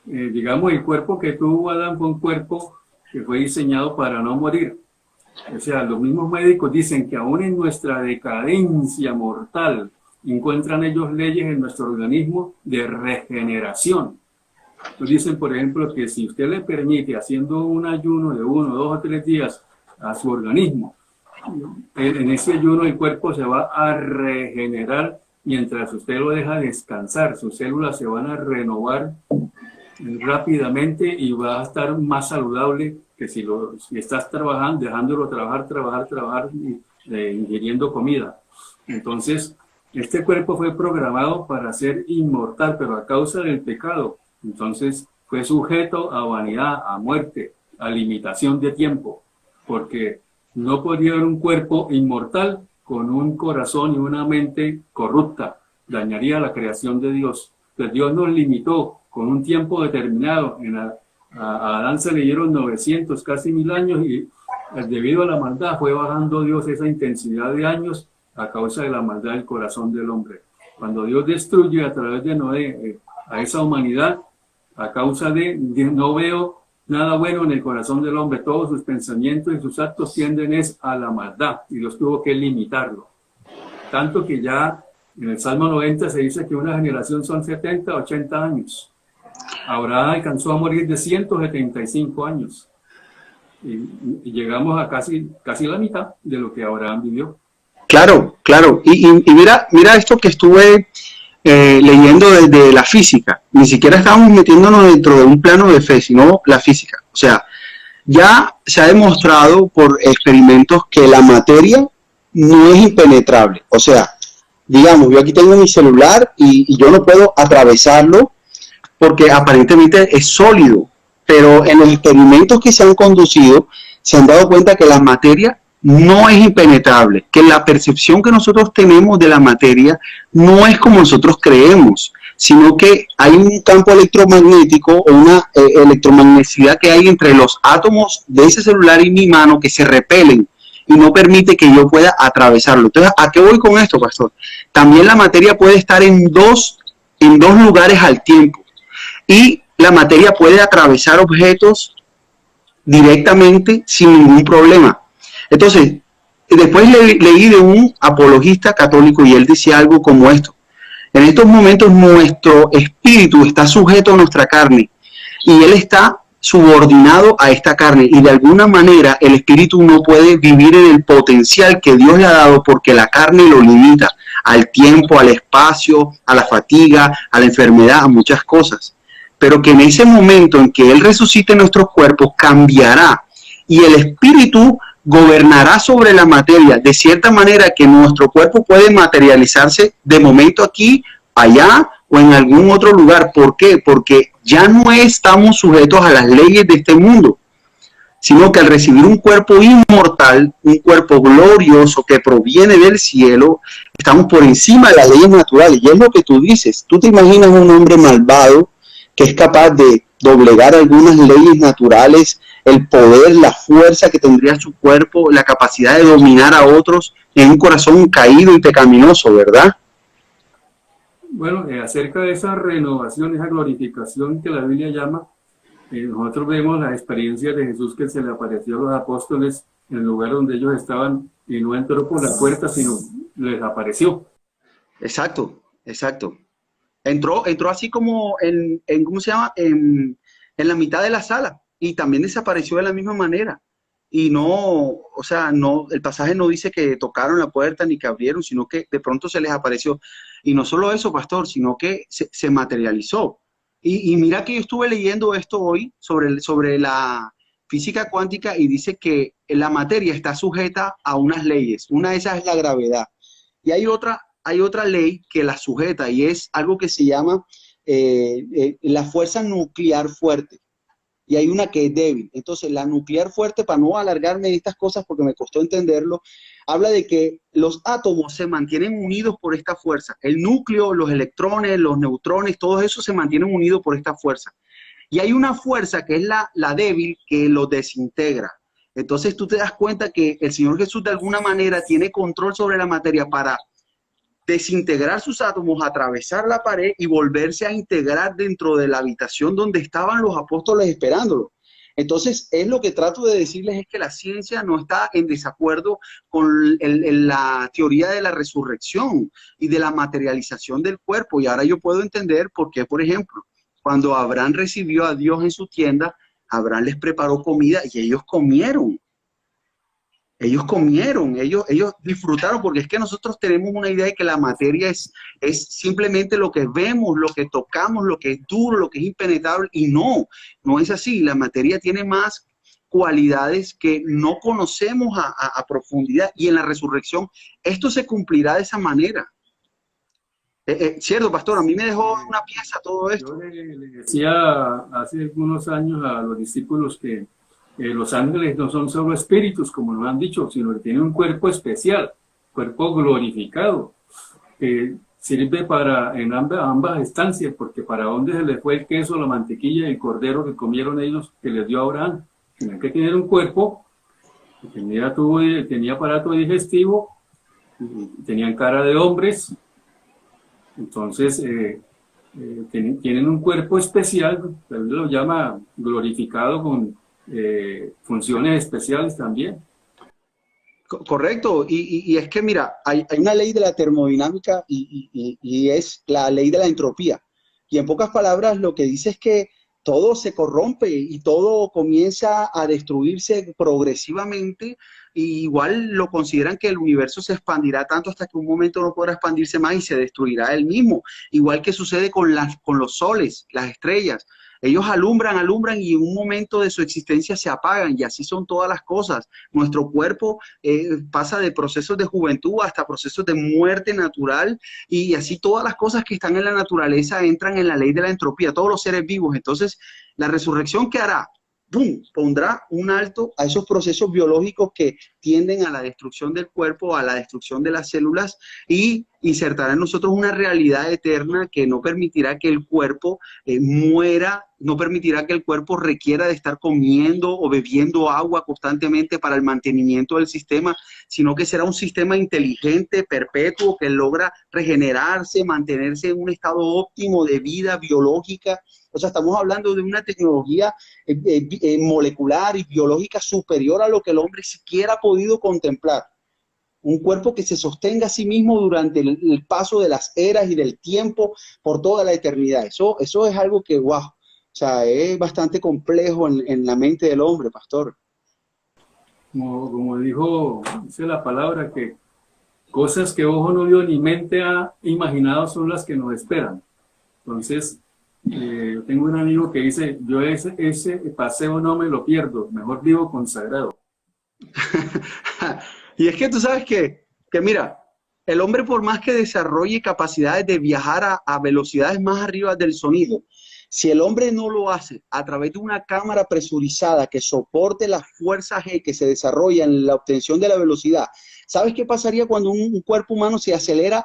B: digamos, el cuerpo que tuvo Adán fue un cuerpo que fue diseñado para no morir. O sea, los mismos médicos dicen que aún en nuestra decadencia mortal encuentran ellos leyes en nuestro organismo de regeneración. Nos dicen, por ejemplo, que si usted le permite, haciendo un ayuno de 1, 2 o 3 días a su organismo, en ese ayuno el cuerpo se va a regenerar mientras usted lo deja descansar. Sus células se van a renovar rápidamente y va a estar más saludable que si estás trabajando, dejándolo trabajar, ingiriendo comida. Entonces, este cuerpo fue programado para ser inmortal, pero a causa del pecado, entonces fue sujeto a vanidad, a muerte, a limitación de tiempo, porque no podía haber un cuerpo inmortal con un corazón y una mente corrupta, dañaría la creación de Dios. Pues Dios nos limitó con un tiempo determinado. A Adán se le dieron 900, casi 1000 años, y debido a la maldad fue bajando Dios esa intensidad de años a causa de la maldad del corazón del hombre. Cuando Dios destruye a través de Noé a esa humanidad, a causa de no veo nada bueno en el corazón del hombre, todos sus pensamientos y sus actos tienden es a la maldad, y Dios tuvo que limitarlo. Tanto que ya en el Salmo 90 se dice que una generación son 70, 80 años. Abraham alcanzó a morir de 175 años. Y llegamos a casi la mitad de lo que Abraham vivió.
A: Claro, claro. Y mira esto que estuve leyendo desde la física. Ni siquiera estamos metiéndonos dentro de un plano de fe, sino la física. O sea, ya se ha demostrado por experimentos que la materia no es impenetrable. O sea, digamos, yo aquí tengo mi celular y yo no puedo atravesarlo porque aparentemente es sólido, pero en los experimentos que se han conducido se han dado cuenta que la materia no es impenetrable, que la percepción que nosotros tenemos de la materia no es como nosotros creemos, sino que hay un campo electromagnético o una electromagneticidad que hay entre los átomos de ese celular y mi mano que se repelen y no permite que yo pueda atravesarlo. Entonces, ¿a qué voy con esto, pastor? También la materia puede estar en dos lugares al tiempo. Y la materia puede atravesar objetos directamente sin ningún problema. Entonces, después leí de un apologista católico y él decía algo como esto. En estos momentos nuestro espíritu está sujeto a nuestra carne y él está subordinado a esta carne y de alguna manera el espíritu no puede vivir en el potencial que Dios le ha dado porque la carne lo limita al tiempo, al espacio, a la fatiga, a la enfermedad, a muchas cosas. Pero que en ese momento en que Él resucite nuestros cuerpos, cambiará y el Espíritu gobernará sobre la materia, de cierta manera que nuestro cuerpo puede materializarse de momento aquí, allá o en algún otro lugar. ¿Por qué? Porque ya no estamos sujetos a las leyes de este mundo, sino que al recibir un cuerpo inmortal, un cuerpo glorioso que proviene del cielo, estamos por encima de las leyes naturales. Y es lo que tú dices. Tú te imaginas un hombre malvado que es capaz de doblegar algunas leyes naturales, el poder, la fuerza que tendría su cuerpo, la capacidad de dominar a otros en un corazón caído y pecaminoso, ¿verdad?
B: Bueno, acerca de esa renovación, esa glorificación que la Biblia llama, nosotros vemos la experiencia de Jesús que se le apareció a los apóstoles en el lugar donde ellos estaban y no entró por la puerta, sino les apareció.
A: Exacto, exacto. Entró así como ¿cómo se llama? En la mitad de la sala y también desapareció de la misma manera. Y no, o sea, no, el pasaje no dice que tocaron la puerta ni que abrieron, sino que de pronto se les apareció. Y no solo eso, pastor, sino que se materializó. Y mira que yo estuve leyendo esto hoy sobre la física cuántica y dice que la materia está sujeta a unas leyes. Una de esas es la gravedad. Y hay otra ley que la sujeta y es algo que se llama la fuerza nuclear fuerte. Y hay una que es débil. Entonces, la nuclear fuerte, para no alargarme de estas cosas porque me costó entenderlo, habla de que los átomos se mantienen unidos por esta fuerza. El núcleo, los electrones, los neutrones, todos esos se mantienen unidos por esta fuerza. Y hay una fuerza que es la débil que los desintegra. Entonces, tú te das cuenta que el Señor Jesús de alguna manera tiene control sobre la materia para desintegrar sus átomos, atravesar la pared y volverse a integrar dentro de la habitación donde estaban los apóstoles esperándolo. Entonces, es lo que trato de decirles es que la ciencia no está en desacuerdo con la teoría de la resurrección y de la materialización del cuerpo. Y ahora yo puedo entender por qué, por ejemplo, cuando Abraham recibió a Dios en su tienda, Abraham les preparó comida y ellos comieron. Ellos comieron, ellos disfrutaron, porque es que nosotros tenemos una idea de que la materia es simplemente lo que vemos, lo que tocamos, lo que es duro, lo que es impenetrable, y no es así. La materia tiene más cualidades que no conocemos a profundidad, y en la resurrección esto se cumplirá de esa manera. Cierto, pastor, a mí me dejó una pieza todo esto.
B: Yo le decía hace algunos años a los discípulos que los ángeles no son solo espíritus, como nos han dicho, sino que tienen un cuerpo especial, cuerpo glorificado, que sirve en ambas estancias, porque para dónde se les fue el queso, la mantequilla y el cordero que comieron ellos, que les dio Abraham. Tenían que tener un cuerpo que tenía aparato digestivo tenían cara de hombres, entonces tienen un cuerpo especial, lo llama glorificado con funciones especiales también.
A: Correcto, y es que mira, hay una ley de la termodinámica y es la ley de la entropía. Y en pocas palabras lo que dice es que todo se corrompe y todo comienza a destruirse progresivamente. Y igual lo consideran que el universo se expandirá tanto hasta que un momento no podrá expandirse más y se destruirá él mismo. Igual que sucede con los soles, las estrellas. Ellos alumbran, alumbran y en un momento de su existencia se apagan y así son todas las cosas. Nuestro cuerpo pasa de procesos de juventud hasta procesos de muerte natural y así todas las cosas que están en la naturaleza entran en la ley de la entropía, todos los seres vivos. Entonces, la resurrección, ¿qué hará? ¡Pum! Pondrá un alto a esos procesos biológicos que tienden a la destrucción del cuerpo, a la destrucción de las células y insertará en nosotros una realidad eterna que no permitirá que el cuerpo muera, no permitirá que el cuerpo requiera de estar comiendo o bebiendo agua constantemente para el mantenimiento del sistema, sino que será un sistema inteligente, perpetuo, que logra regenerarse, mantenerse en un estado óptimo de vida biológica. O sea, estamos hablando de una tecnología molecular y biológica superior a lo que el hombre siquiera ha podido contemplar. Un cuerpo que se sostenga a sí mismo durante el paso de las eras y del tiempo por toda la eternidad. Eso es algo que, wow, o sea, es bastante complejo en la mente del hombre, pastor.
B: Como dice la palabra, que cosas que ojo no vio ni mente ha imaginado son las que nos esperan. Entonces, tengo un amigo que dice, yo ese paseo no me lo pierdo, mejor vivo consagrado.
A: Y es que tú sabes que mira, el hombre por más que desarrolle capacidades de viajar a velocidades más arriba del sonido, si el hombre no lo hace a través de una cámara presurizada que soporte la fuerza G que se desarrolla en la obtención de la velocidad, ¿sabes qué pasaría cuando un cuerpo humano se acelera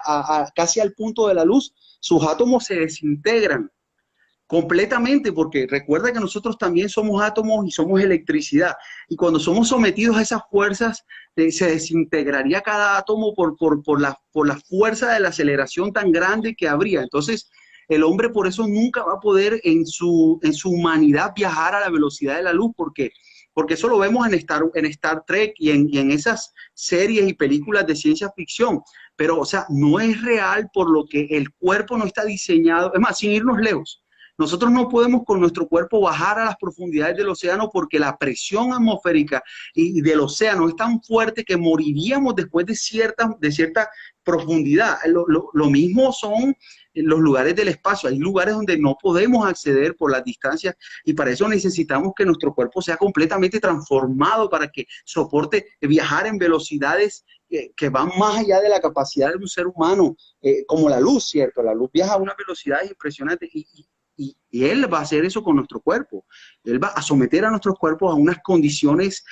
A: casi al punto de la luz? Sus átomos se desintegran completamente, porque recuerda que nosotros también somos átomos y somos electricidad, y cuando somos sometidos a esas fuerzas, se desintegraría cada átomo por la fuerza de la aceleración tan grande que habría. Entonces, el hombre por eso nunca va a poder en su humanidad viajar a la velocidad de la luz, porque eso lo vemos en Star Trek y en esas series y películas de ciencia ficción, pero, o sea, no es real por lo que el cuerpo no está diseñado, es más, sin irnos lejos. Nosotros no podemos con nuestro cuerpo bajar a las profundidades del océano porque la presión atmosférica y del océano es tan fuerte que moriríamos después de cierta profundidad. Lo mismo son los lugares del espacio. Hay lugares donde no podemos acceder por las distancias y para eso necesitamos que nuestro cuerpo sea completamente transformado para que soporte viajar en velocidades que van más allá de la capacidad de un ser humano, como la luz, ¿cierto? La luz viaja a una velocidad impresionante y Él va a hacer eso con nuestro cuerpo. Él va a someter a nuestros cuerpos a unas condiciones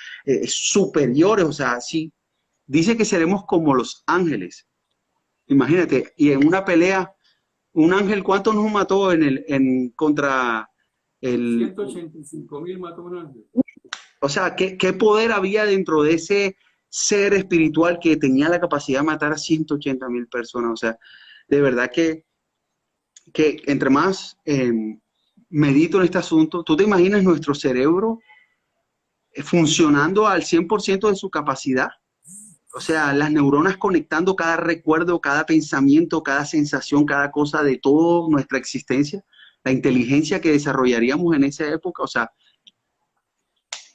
A: superiores. O sea, sí, dice que seremos como los ángeles. Imagínate, y en una pelea, un ángel, ¿cuánto nos mató contra el...
B: 185.000 mató un ángel.
A: O sea, ¿qué poder había dentro de ese ser espiritual que tenía la capacidad de matar a 180.000 personas? O sea, de verdad que entre más medito en este asunto, ¿tú te imaginas nuestro cerebro funcionando al 100% de su capacidad? O sea, las neuronas conectando cada recuerdo, cada pensamiento, cada sensación, cada cosa de toda nuestra existencia, la inteligencia que desarrollaríamos en esa época, o sea,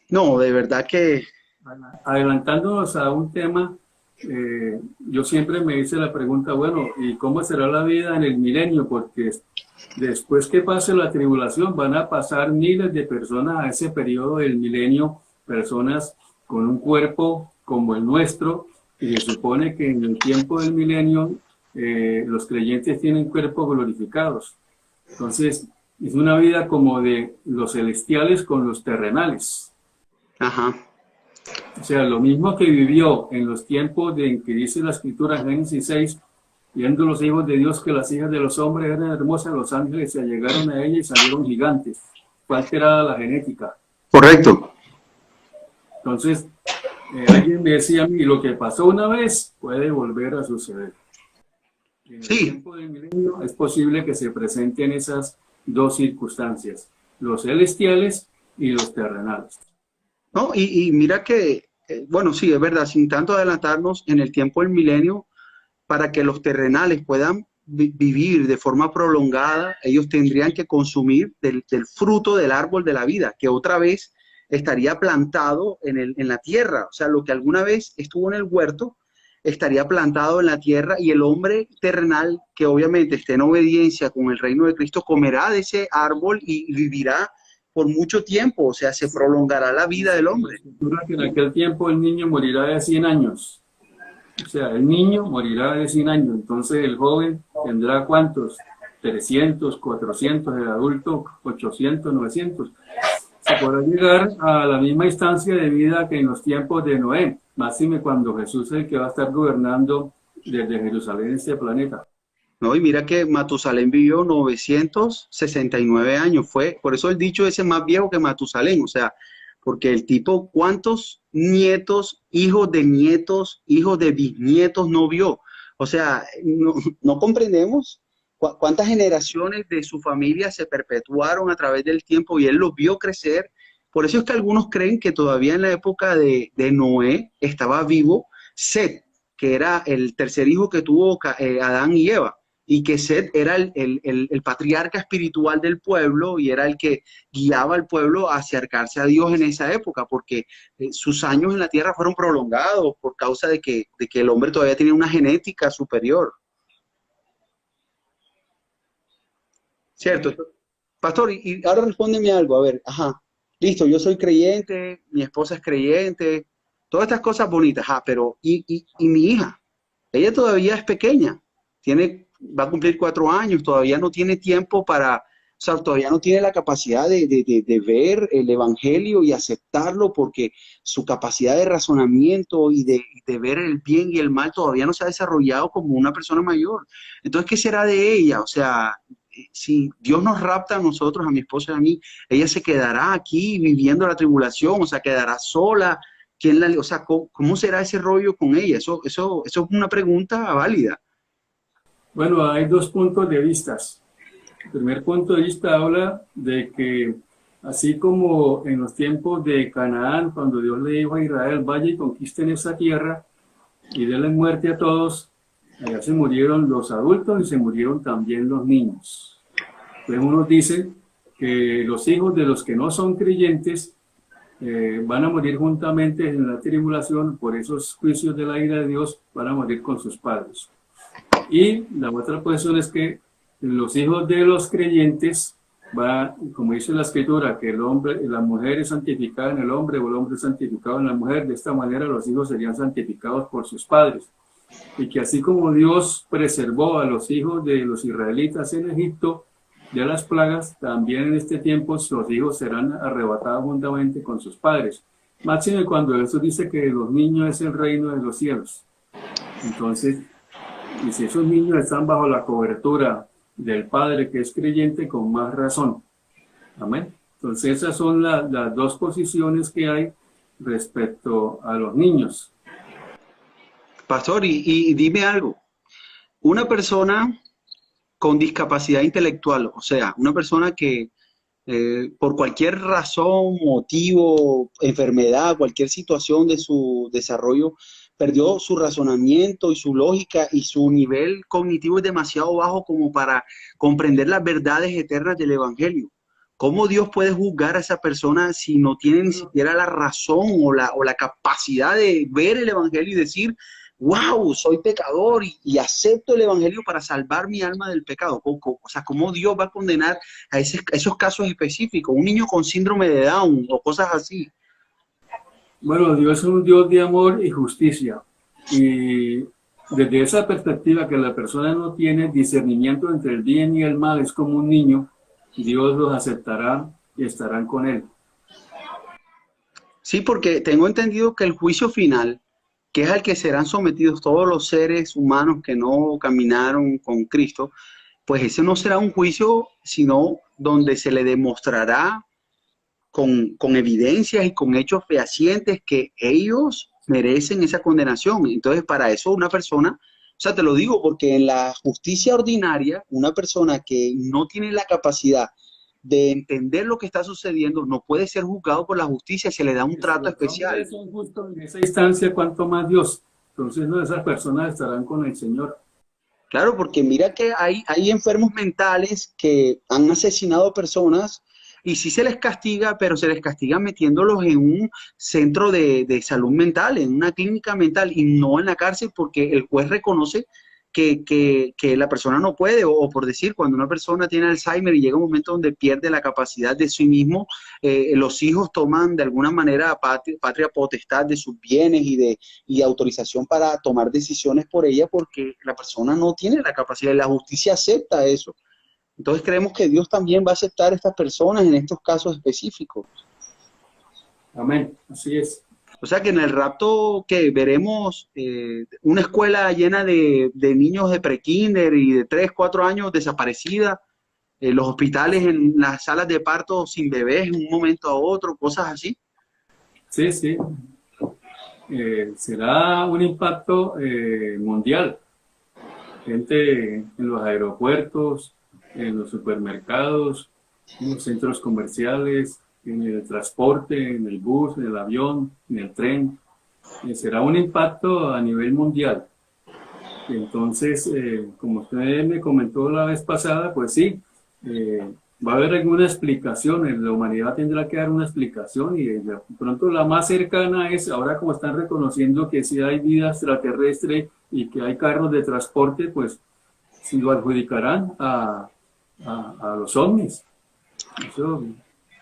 A: no, de verdad que...
B: Adelantándonos a un tema, yo siempre me hice la pregunta, bueno, ¿y cómo será la vida en el milenio? Porque después que pase la tribulación van a pasar miles de personas a ese periodo del milenio, personas con un cuerpo como el nuestro, y se supone que en el tiempo del milenio los creyentes tienen cuerpos glorificados. Entonces, es una vida como de los celestiales con los terrenales.
A: Ajá.
B: O sea, lo mismo que vivió en los tiempos en que dice la Escritura en Génesis 6, viendo los hijos de Dios que las hijas de los hombres eran hermosas, los ángeles se allegaron a ella y salieron gigantes. Fue alterada la genética.
A: Correcto.
B: Entonces, Alguien me decía a mí, lo que pasó una vez puede volver a suceder. En el
A: Sí,
B: tiempo del milenio es posible que se presenten esas dos circunstancias, los celestiales y los terrenales.
A: ¿no? Y mira que, bueno, sí, es verdad, sin tanto adelantarnos en el tiempo del milenio, para que los terrenales puedan vivir de forma prolongada, ellos tendrían que consumir del fruto del árbol de la vida, que otra vez estaría plantado en la tierra. O sea, lo que alguna vez estuvo en el huerto estaría plantado en la tierra y el hombre terrenal, que obviamente esté en obediencia con el reino de Cristo, comerá de ese árbol y vivirá por mucho tiempo. O sea, se prolongará la vida del
B: Dice la
A: hombre.
B: escritura que en aquel tiempo el niño morirá de 100 años. O sea, el niño morirá de 100 años, entonces el joven tendrá ¿cuántos? 300, 400, el adulto 800, 900. Se podrá llegar a la misma instancia de vida que en los tiempos de Noé, máxime cuando Jesús es el que va a estar gobernando desde Jerusalén este planeta.
A: ¿No? Y mira que Matusalén vivió 969 años, fue, por eso el dicho ese más viejo que Matusalén, o sea, porque el tipo, ¿cuántos nietos, hijos de bisnietos no vio? O sea, no comprendemos cuántas generaciones de su familia se perpetuaron a través del tiempo y él los vio crecer. Por eso es que algunos creen que todavía en la época de Noé estaba vivo Set, que era el tercer hijo que tuvo Adán y Eva y que Set era el patriarca espiritual del pueblo y era el que guiaba al pueblo a acercarse a Dios en esa época, porque sus años en la tierra fueron prolongados por causa de que el hombre todavía tenía una genética superior. ¿Cierto? Pastor, y ahora respóndeme algo, a ver, ajá, listo, yo soy creyente, mi esposa es creyente, todas estas cosas bonitas, ajá, pero ¿y mi hija? Ella todavía es pequeña, va a cumplir 4 años, todavía no tiene tiempo o sea, todavía no tiene la capacidad de ver el evangelio y aceptarlo porque su capacidad de razonamiento y de ver el bien y el mal todavía no se ha desarrollado como una persona mayor. Entonces, ¿qué será de ella? O sea, si Dios nos rapta a nosotros, a mi esposa y a mí, ella se quedará aquí viviendo la tribulación, o sea, quedará sola. O sea, ¿cómo será ese rollo con ella? Eso es una pregunta válida.
B: Bueno, hay dos puntos de vista. El primer punto de vista habla de que así como en los tiempos de Canaán, cuando Dios le dijo a Israel, vaya y conquisten esa tierra y denle muerte a todos, allá se murieron los adultos y se murieron también los niños. Entonces unos dicen que los hijos de los que no son creyentes van a morir juntamente en la tribulación por esos juicios de la ira de Dios, van a morir con sus padres. Y la otra posición es que los hijos de los creyentes va, como dice la escritura, que el hombre, la mujer es santificada en el hombre o el hombre es santificado en la mujer. De esta manera los hijos serían santificados por sus padres. Y que así como Dios preservó a los hijos de los israelitas en Egipto de las plagas, también en este tiempo sus hijos serán arrebatados juntamente con sus padres. Máximo cuando Jesús dice que los niños es el reino de los cielos. Entonces, y si esos niños están bajo la cobertura del Padre que es creyente, con más razón. Amén. Entonces esas son las dos posiciones que hay respecto a los niños.
A: Pastor, y dime algo. Una persona con discapacidad intelectual, o sea, una persona que por cualquier razón, motivo, enfermedad, cualquier situación de su desarrollo, perdió su razonamiento y su lógica y su nivel cognitivo es demasiado bajo como para comprender las verdades eternas del Evangelio. ¿Cómo Dios puede juzgar a esa persona si no tiene ni siquiera la razón o la capacidad de ver el Evangelio y decir, wow, soy pecador y acepto el Evangelio para salvar mi alma del pecado? O sea, ¿cómo Dios va a condenar a esos casos específicos? Un niño con síndrome de Down o cosas así.
B: Bueno, Dios es un Dios de amor y justicia. Y desde esa perspectiva que la persona no tiene discernimiento entre el bien y el mal, es como un niño, Dios los aceptará y estarán con él.
A: Sí, porque tengo entendido que el juicio final, que es al que serán sometidos todos los seres humanos que no caminaron con Cristo, pues ese no será un juicio, sino donde se le demostrará con evidencias y con hechos fehacientes que ellos merecen esa condenación. Entonces, para eso una persona, o sea, te lo digo porque en la justicia ordinaria, una persona que no tiene la capacidad de entender lo que está sucediendo no puede ser juzgado por la justicia, se le da un
B: Si
A: trato
B: los
A: especial.
B: hombres son justos en esa instancia, ¿cuánto más Dios? Entonces, no, esas personas estarán con el Señor.
A: Claro, porque mira que hay enfermos mentales que han asesinado personas y sí se les castiga, pero se les castiga metiéndolos en un centro de salud mental, en una clínica mental y no en la cárcel porque el juez reconoce que la persona no puede, o por decir, cuando una persona tiene Alzheimer y llega un momento donde pierde la capacidad de sí mismo, los hijos toman de alguna manera patria potestad de sus bienes y autorización para tomar decisiones por ella porque la persona no tiene la capacidad y la justicia acepta eso. Entonces creemos que Dios también va a aceptar a estas personas en estos casos específicos.
B: Amén. Así es.
A: O sea que en el rapto que veremos una escuela llena de niños de prekinder y de 3 4 años desaparecida, los hospitales en las salas de parto sin bebés en un momento a otro, cosas así.
B: Sí, sí. Será un impacto mundial. Gente en los aeropuertos, en los supermercados, en los centros comerciales, en el transporte, en el bus, en el avión, en el tren. Será un impacto a nivel mundial. Entonces, como usted me comentó la vez pasada, pues sí, va a haber alguna explicación, la humanidad tendrá que dar una explicación y de pronto la más cercana es, ahora como están reconociendo que sí hay vida extraterrestre y que hay carros de transporte, pues si lo adjudicarán a los ovnis. Eso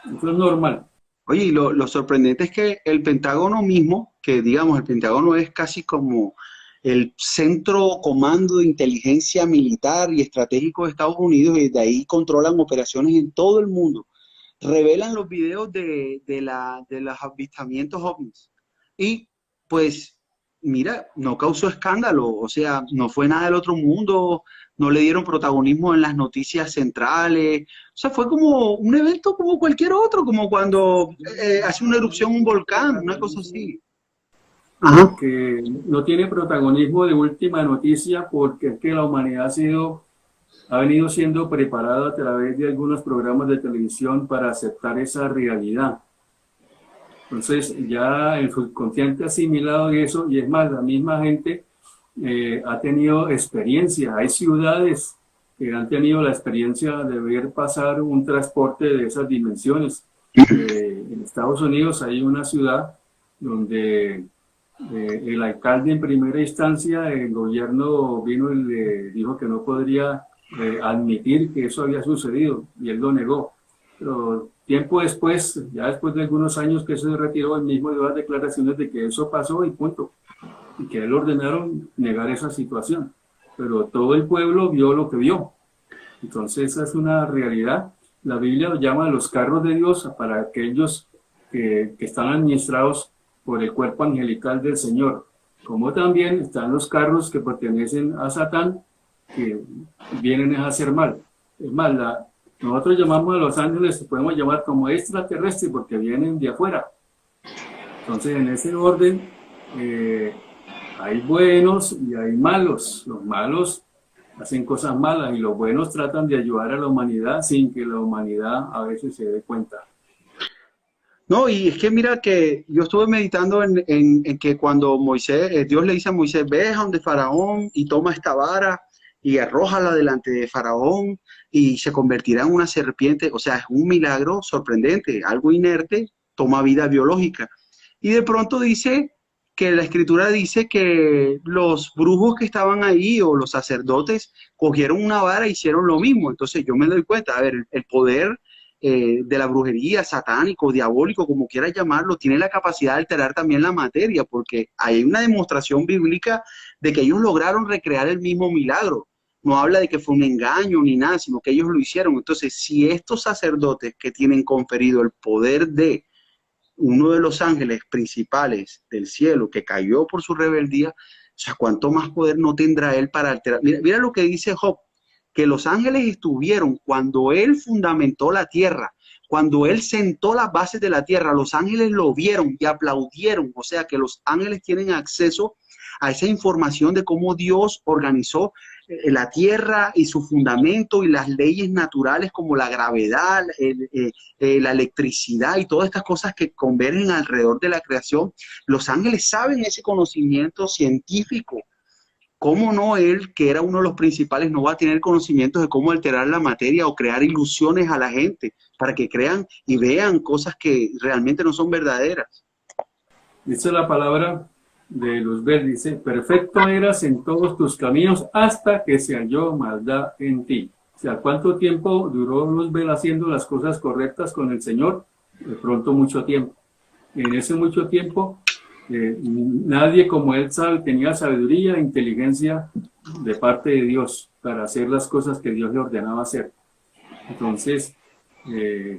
B: es normal.
A: Oye, y lo sorprendente es que el Pentágono mismo, que digamos, el Pentágono es casi como el centro comando de inteligencia militar y estratégico de Estados Unidos, y desde ahí controlan operaciones en todo el mundo, revelan los videos de los avistamientos ovnis. Y pues, mira, no causó escándalo, o sea, no fue nada del otro mundo, no le dieron protagonismo en las noticias centrales, o sea, fue como un evento como cualquier otro, como cuando hace una erupción un volcán, una cosa así. Ajá.
B: Que no tiene protagonismo de última noticia porque es que la humanidad ha venido siendo preparada a través de algunos programas de televisión para aceptar esa realidad. Entonces ya el subconsciente ha asimilado eso y es más, la misma gente ha tenido experiencia. Hay ciudades que han tenido la experiencia de ver pasar un transporte de esas dimensiones. En Estados Unidos hay una ciudad donde el alcalde en primera instancia, el gobierno vino y le dijo que no podría admitir que eso había sucedido y él lo negó. Pero tiempo después, ya después de algunos años que se retiró, él mismo dio las declaraciones de que eso pasó y punto. Y que él ordenaron negar esa situación. Pero todo el pueblo vio lo que vio. Entonces esa es una realidad. La Biblia lo llama los carros de Dios para aquellos que están administrados por el cuerpo angelical del Señor. Como también están los carros que pertenecen a Satán, que vienen a hacer mal. Es más, nosotros llamamos a los ángeles, podemos llamar como extraterrestres porque vienen de afuera. Entonces, en ese orden, hay buenos y hay malos. Los malos hacen cosas malas y los buenos tratan de ayudar a la humanidad sin que la humanidad a veces se dé cuenta.
A: No, y es que mira que yo estuve meditando en que cuando Moisés, Dios le dice a Moisés, ve a donde Faraón y toma esta vara y arrójala delante de Faraón y se convertirá en una serpiente. O sea, es un milagro sorprendente, algo inerte toma vida biológica. Y de pronto dice que la escritura dice que los brujos que estaban ahí o los sacerdotes cogieron una vara e hicieron lo mismo. Entonces yo me doy cuenta, a ver, el poder de la brujería, satánico, diabólico, como quieras llamarlo, tiene la capacidad de alterar también la materia, porque hay una demostración bíblica de que ellos lograron recrear el mismo milagro. No habla de que fue un engaño ni nada, sino que ellos lo hicieron. Entonces, si estos sacerdotes que tienen conferido el poder de uno de los ángeles principales del cielo que cayó por su rebeldía, o sea, ¿cuánto más poder no tendrá él para alterar? Mira, mira lo que dice Job. que los ángeles estuvieron cuando él fundamentó la tierra, cuando él sentó las bases de la tierra, los ángeles lo vieron y aplaudieron. O sea que los ángeles tienen acceso a esa información de cómo Dios organizó la tierra y su fundamento y las leyes naturales como la gravedad, la electricidad y todas estas cosas que convergen alrededor de la creación. Los ángeles saben ese conocimiento científico. ¿Cómo no él, que era uno de los principales, no va a tener conocimientos de cómo alterar la materia o crear ilusiones a la gente para que crean y vean cosas que realmente no son verdaderas?
B: Dice la palabra de Luzbel, dice, perfecto eras en todos tus caminos hasta que se halló maldad en ti. O sea, ¿cuánto tiempo duró Luzbel haciendo las cosas correctas con el Señor? De pronto mucho tiempo. En ese mucho tiempo, nadie como él tenía sabiduría e inteligencia de parte de Dios para hacer las cosas que Dios le ordenaba hacer. Entonces,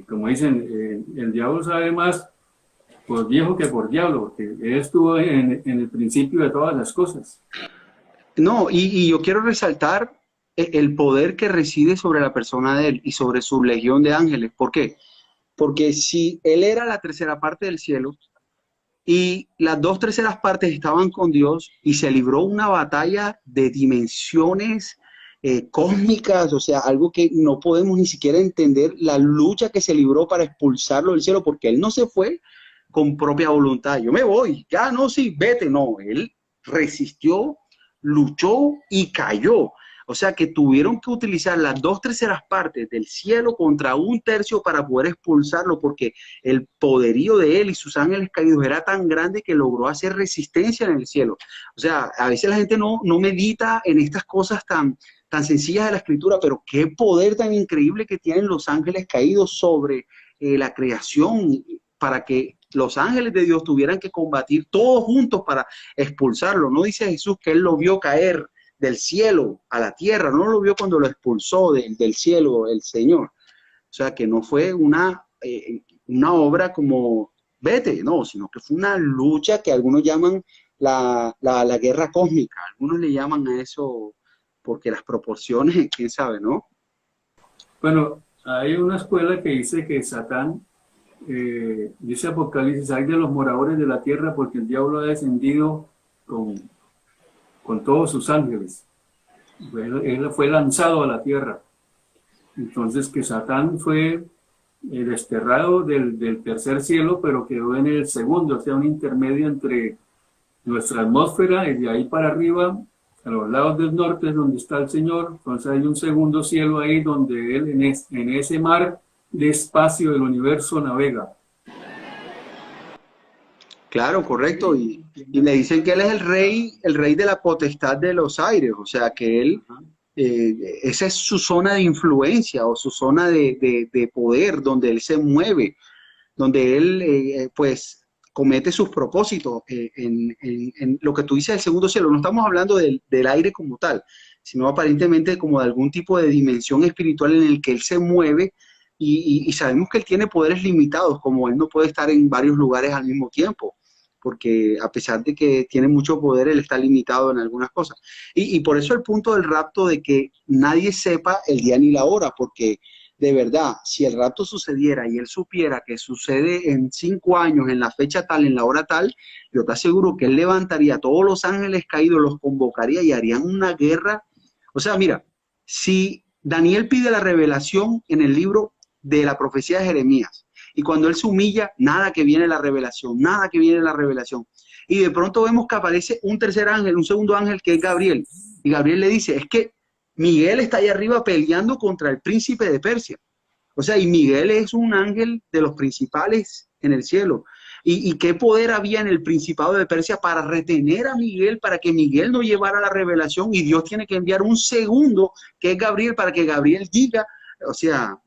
B: como dicen, el diablo sabe más por viejo que por diablo, porque él estuvo en el principio de todas las cosas.
A: No, y yo quiero resaltar el poder que reside sobre la persona de él y sobre su legión de ángeles. ¿Por qué? Porque si él era la tercera parte del cielo y las dos terceras partes estaban con Dios y se libró una batalla de dimensiones cósmicas, o sea, algo que no podemos ni siquiera entender, la lucha que se libró para expulsarlo del cielo, porque él no se fue con propia voluntad. Yo me voy, ya no, sí, vete, no, él resistió, luchó y cayó. O sea que tuvieron que utilizar las dos terceras partes del cielo contra un tercio para poder expulsarlo, porque el poderío de él y sus ángeles caídos era tan grande que logró hacer resistencia en el cielo. O sea, a veces la gente no medita en estas cosas tan sencillas de la escritura, pero qué poder tan increíble que tienen los ángeles caídos sobre la creación, para que los ángeles de Dios tuvieran que combatir todos juntos para expulsarlo. No dice Jesús que él lo vio caer del cielo a la tierra, no lo vio cuando lo expulsó del cielo el Señor. O sea, que no fue una obra como vete, no, sino que fue una lucha que algunos llaman la guerra cósmica. Algunos le llaman a eso porque las proporciones, quién sabe, ¿no?
B: Bueno, hay una escuela que dice que Satán, dice Apocalipsis, hay de los moradores de la tierra porque el diablo ha descendido con todos sus ángeles. Él fue lanzado a la tierra. Entonces que Satán fue desterrado del tercer cielo, pero quedó en el segundo, o sea, un intermedio entre nuestra atmósfera y de ahí para arriba, a los lados del norte es donde está el Señor. Entonces hay un segundo cielo ahí donde Él en ese mar de espacio del universo navega.
A: Claro, correcto. Y le dicen que él es el rey de la potestad de los aires, o sea que él, esa es su zona de influencia o su zona de poder, donde él se mueve, donde él pues comete sus propósitos en lo que tú dices del segundo cielo. No estamos hablando del aire como tal, sino aparentemente como de algún tipo de dimensión espiritual en el que él se mueve. Y sabemos que él tiene poderes limitados, como él no puede estar en varios lugares al mismo tiempo, porque a pesar de que tiene mucho poder, él está limitado en algunas cosas. Y por eso el punto del rapto, de que nadie sepa el día ni la hora, porque de verdad, si el rapto sucediera y él supiera que sucede en 5 años, en la fecha tal, en la hora tal, yo te aseguro que él levantaría a todos los ángeles caídos, los convocaría y harían una guerra. O sea, mira, si Daniel pide la revelación en el libro de la profecía de Jeremías, y cuando él se humilla, nada que viene la revelación, nada que viene la revelación. Y de pronto vemos que aparece un tercer ángel, un segundo ángel, que es Gabriel. Y Gabriel le dice, es que Miguel está ahí arriba peleando contra el príncipe de Persia. O sea, y Miguel es un ángel de los principales en el cielo. ¿Y qué poder había en el principado de Persia para retener a Miguel, para que Miguel no llevara la revelación? Y Dios tiene que enviar un segundo, que es Gabriel, para que Gabriel diga, o sea...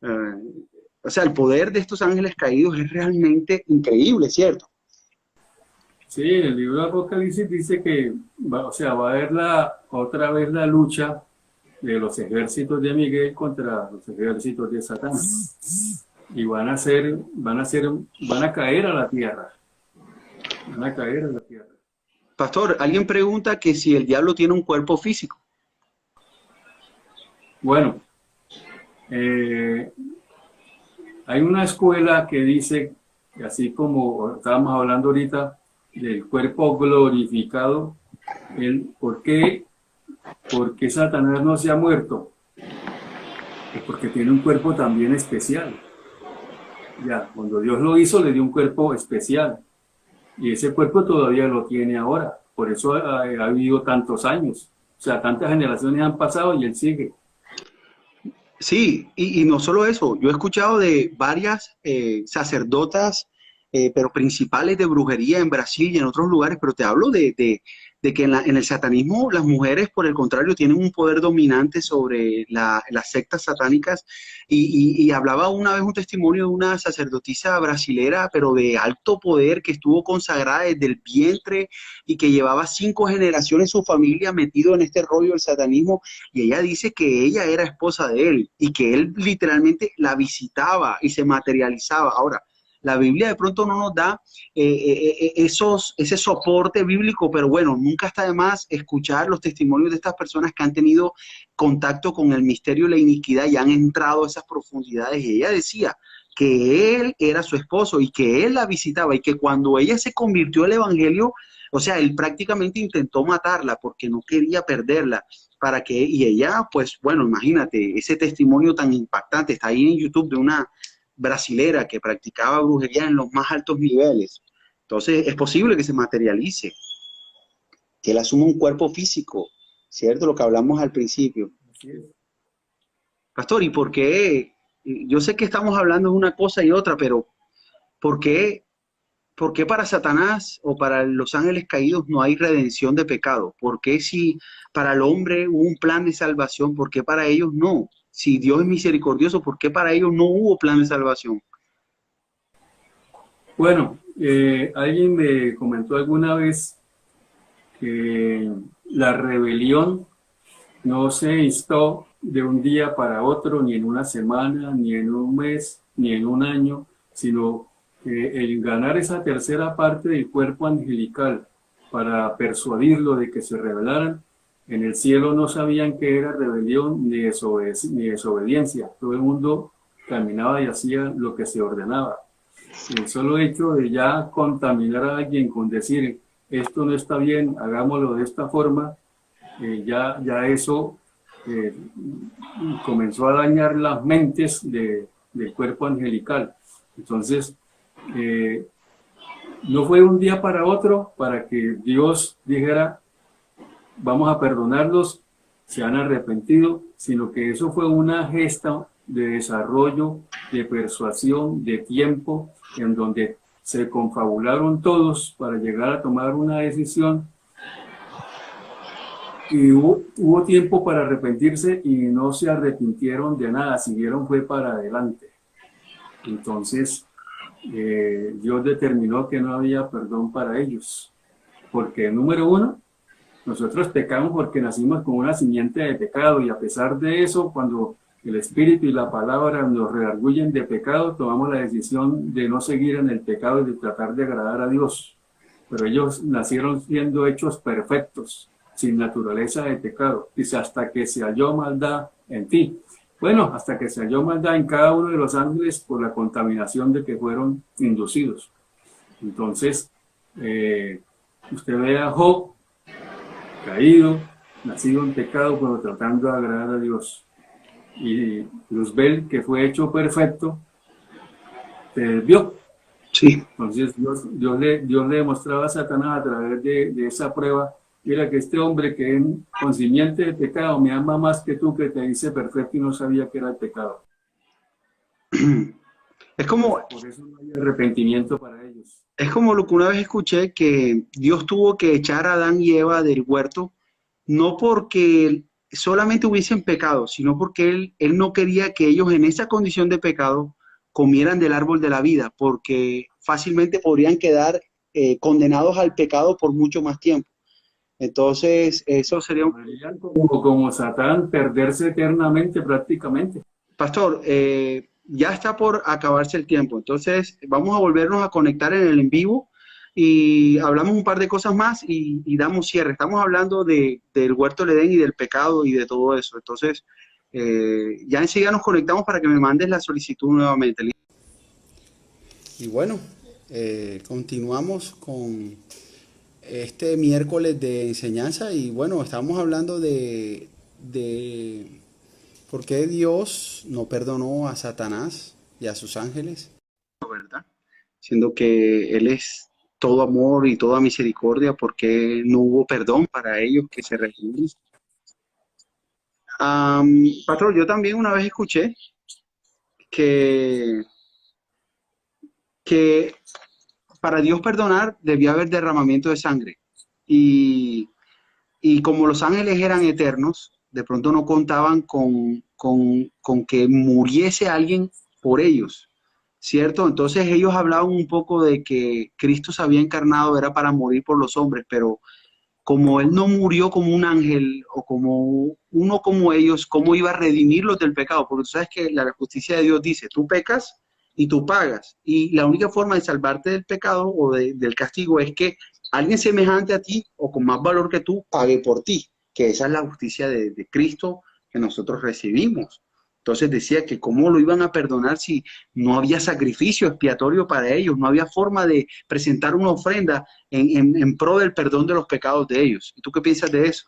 A: el poder de estos ángeles caídos es realmente increíble, ¿cierto?
B: Sí, el libro de Apocalipsis dice que va a haber otra vez la lucha de los ejércitos de Miguel contra los ejércitos de Satán. Y van a caer a la tierra. Van a caer a la tierra.
A: Pastor, alguien pregunta que si el diablo tiene un cuerpo físico.
B: Bueno, hay una escuela que dice, así como estábamos hablando ahorita, del cuerpo glorificado, ¿por qué Satanás no se ha muerto? Pues porque tiene un cuerpo también especial. Ya, cuando Dios lo hizo, le dio un cuerpo especial. Y ese cuerpo todavía lo tiene ahora. Por eso ha vivido tantos años. O sea, tantas generaciones han pasado y él sigue.
A: Sí, y no solo eso, yo he escuchado de varias sacerdotas, pero principales de brujería en Brasil y en otros lugares, pero te hablo de que en el satanismo las mujeres, por el contrario, tienen un poder dominante sobre las sectas satánicas. Y hablaba una vez un testimonio de una sacerdotisa brasilera, pero de alto poder, que estuvo consagrada desde el vientre y que llevaba 5 generaciones su familia metido en este rollo del satanismo, y ella dice que ella era esposa de él y que él literalmente la visitaba y se materializaba. Ahora, la Biblia de pronto no nos da ese soporte bíblico, pero bueno, nunca está de más escuchar los testimonios de estas personas que han tenido contacto con el misterio de la iniquidad y han entrado a esas profundidades. Y ella decía que él era su esposo y que él la visitaba y que cuando ella se convirtió al evangelio, o sea, él prácticamente intentó matarla porque no quería perderla y ella, pues bueno, imagínate, ese testimonio tan impactante, está ahí en YouTube, de una brasilera que practicaba brujería en los más altos niveles. Entonces, es posible que se materialice, que él asuma un cuerpo físico, ¿cierto? Lo que hablamos al principio.
B: Así es.
A: Pastor, ¿y por qué? Yo sé que estamos hablando de una cosa y otra, pero ¿por qué ¿por qué para Satanás o para los ángeles caídos no hay redención de pecado? ¿Por qué si para el hombre hubo un plan de salvación, por qué para ellos no? Si Dios es misericordioso, ¿por qué para ellos no hubo plan de salvación?
B: Bueno, alguien me comentó alguna vez que la rebelión no se instó de un día para otro, ni en una semana, ni en un mes, ni en un año, sino que el ganar esa tercera parte del cuerpo angelical para persuadirlo de que se rebelaran, en el cielo no sabían qué era rebelión ni desobediencia. Todo el mundo caminaba y hacía lo que se ordenaba. El solo hecho de ya contaminar a alguien con decir esto no está bien, hagámoslo de esta forma, ya eso eh, comenzó a dañar las mentes del cuerpo angelical. Entonces, eh, no fue un día para otro para que Dios dijera, vamos a perdonarlos, se han arrepentido, sino que eso fue una gesta de desarrollo, de persuasión, de tiempo, en donde se confabularon todos para llegar a tomar una decisión y hubo tiempo para arrepentirse y no se arrepintieron de nada, siguieron fue para adelante. Entonces, Dios determinó que no había perdón para ellos, porque número uno, nosotros pecamos porque nacimos con una simiente de pecado y a pesar de eso, cuando el Espíritu y la palabra nos redarguyen de pecado, tomamos la decisión de no seguir en el pecado y de tratar de agradar a Dios. Pero ellos nacieron siendo hechos perfectos, sin naturaleza de pecado. Dice, hasta que se halló maldad en ti. Bueno, hasta que se halló maldad en cada uno de los ángeles por la contaminación de que fueron inducidos. Entonces, usted ve a Job, caído, nacido en pecado, pero tratando de agradar a Dios. Y Luzbel, que fue hecho perfecto, se desvió.
A: Sí.
B: Entonces Dios le demostraba a Satanás a través de esa prueba, mira que este hombre que es con simiente de pecado me ama más que tú, que te dice perfecto y no sabía que era el pecado.
A: Es como,
B: Entonces, por eso no hay arrepentimiento para ellos.
A: es como lo que una vez escuché, que Dios tuvo que echar a Adán y Eva del huerto, no porque solamente hubiesen pecado, sino porque él no quería que ellos en esa condición de pecado comieran del árbol de la vida, porque fácilmente podrían quedar condenados al pecado por mucho más tiempo. Entonces, eso sería un...
B: Podrían, como Satán, perderse eternamente prácticamente.
A: Pastor, ya está por acabarse el tiempo, entonces vamos a volvernos a conectar en el en vivo y hablamos un par de cosas más y damos cierre. Estamos hablando del huerto del Edén y del pecado y de todo eso. Entonces, Ya enseguida nos conectamos para que me mandes la solicitud nuevamente. Y bueno, continuamos con este miércoles de enseñanza y bueno, estamos hablando de por qué Dios no perdonó a Satanás y a sus ángeles, ¿verdad? Siendo que Él es todo amor y toda misericordia, ¿por qué no hubo perdón para ellos que se redimieron? Pastor, yo también una vez escuché que, que para Dios perdonar debía haber derramamiento de sangre. Y, y como los ángeles eran eternos, de pronto no contaban con que muriese alguien por ellos, ¿cierto? Entonces ellos hablaban un poco de que Cristo se había encarnado, era para morir por los hombres, pero como Él no murió como un ángel o como uno como ellos, ¿cómo iba a redimirlos del pecado? Porque tú sabes que la justicia de Dios dice, tú pecas y tú pagas. Y la única forma de salvarte del pecado o del castigo es que alguien semejante a ti o con más valor que tú pague por ti, que esa es la justicia de Cristo que nosotros recibimos. Entonces decía que cómo lo iban a perdonar si no había sacrificio expiatorio para ellos, no había forma de presentar una ofrenda en pro del perdón de los pecados de ellos. ¿Y tú qué piensas de eso?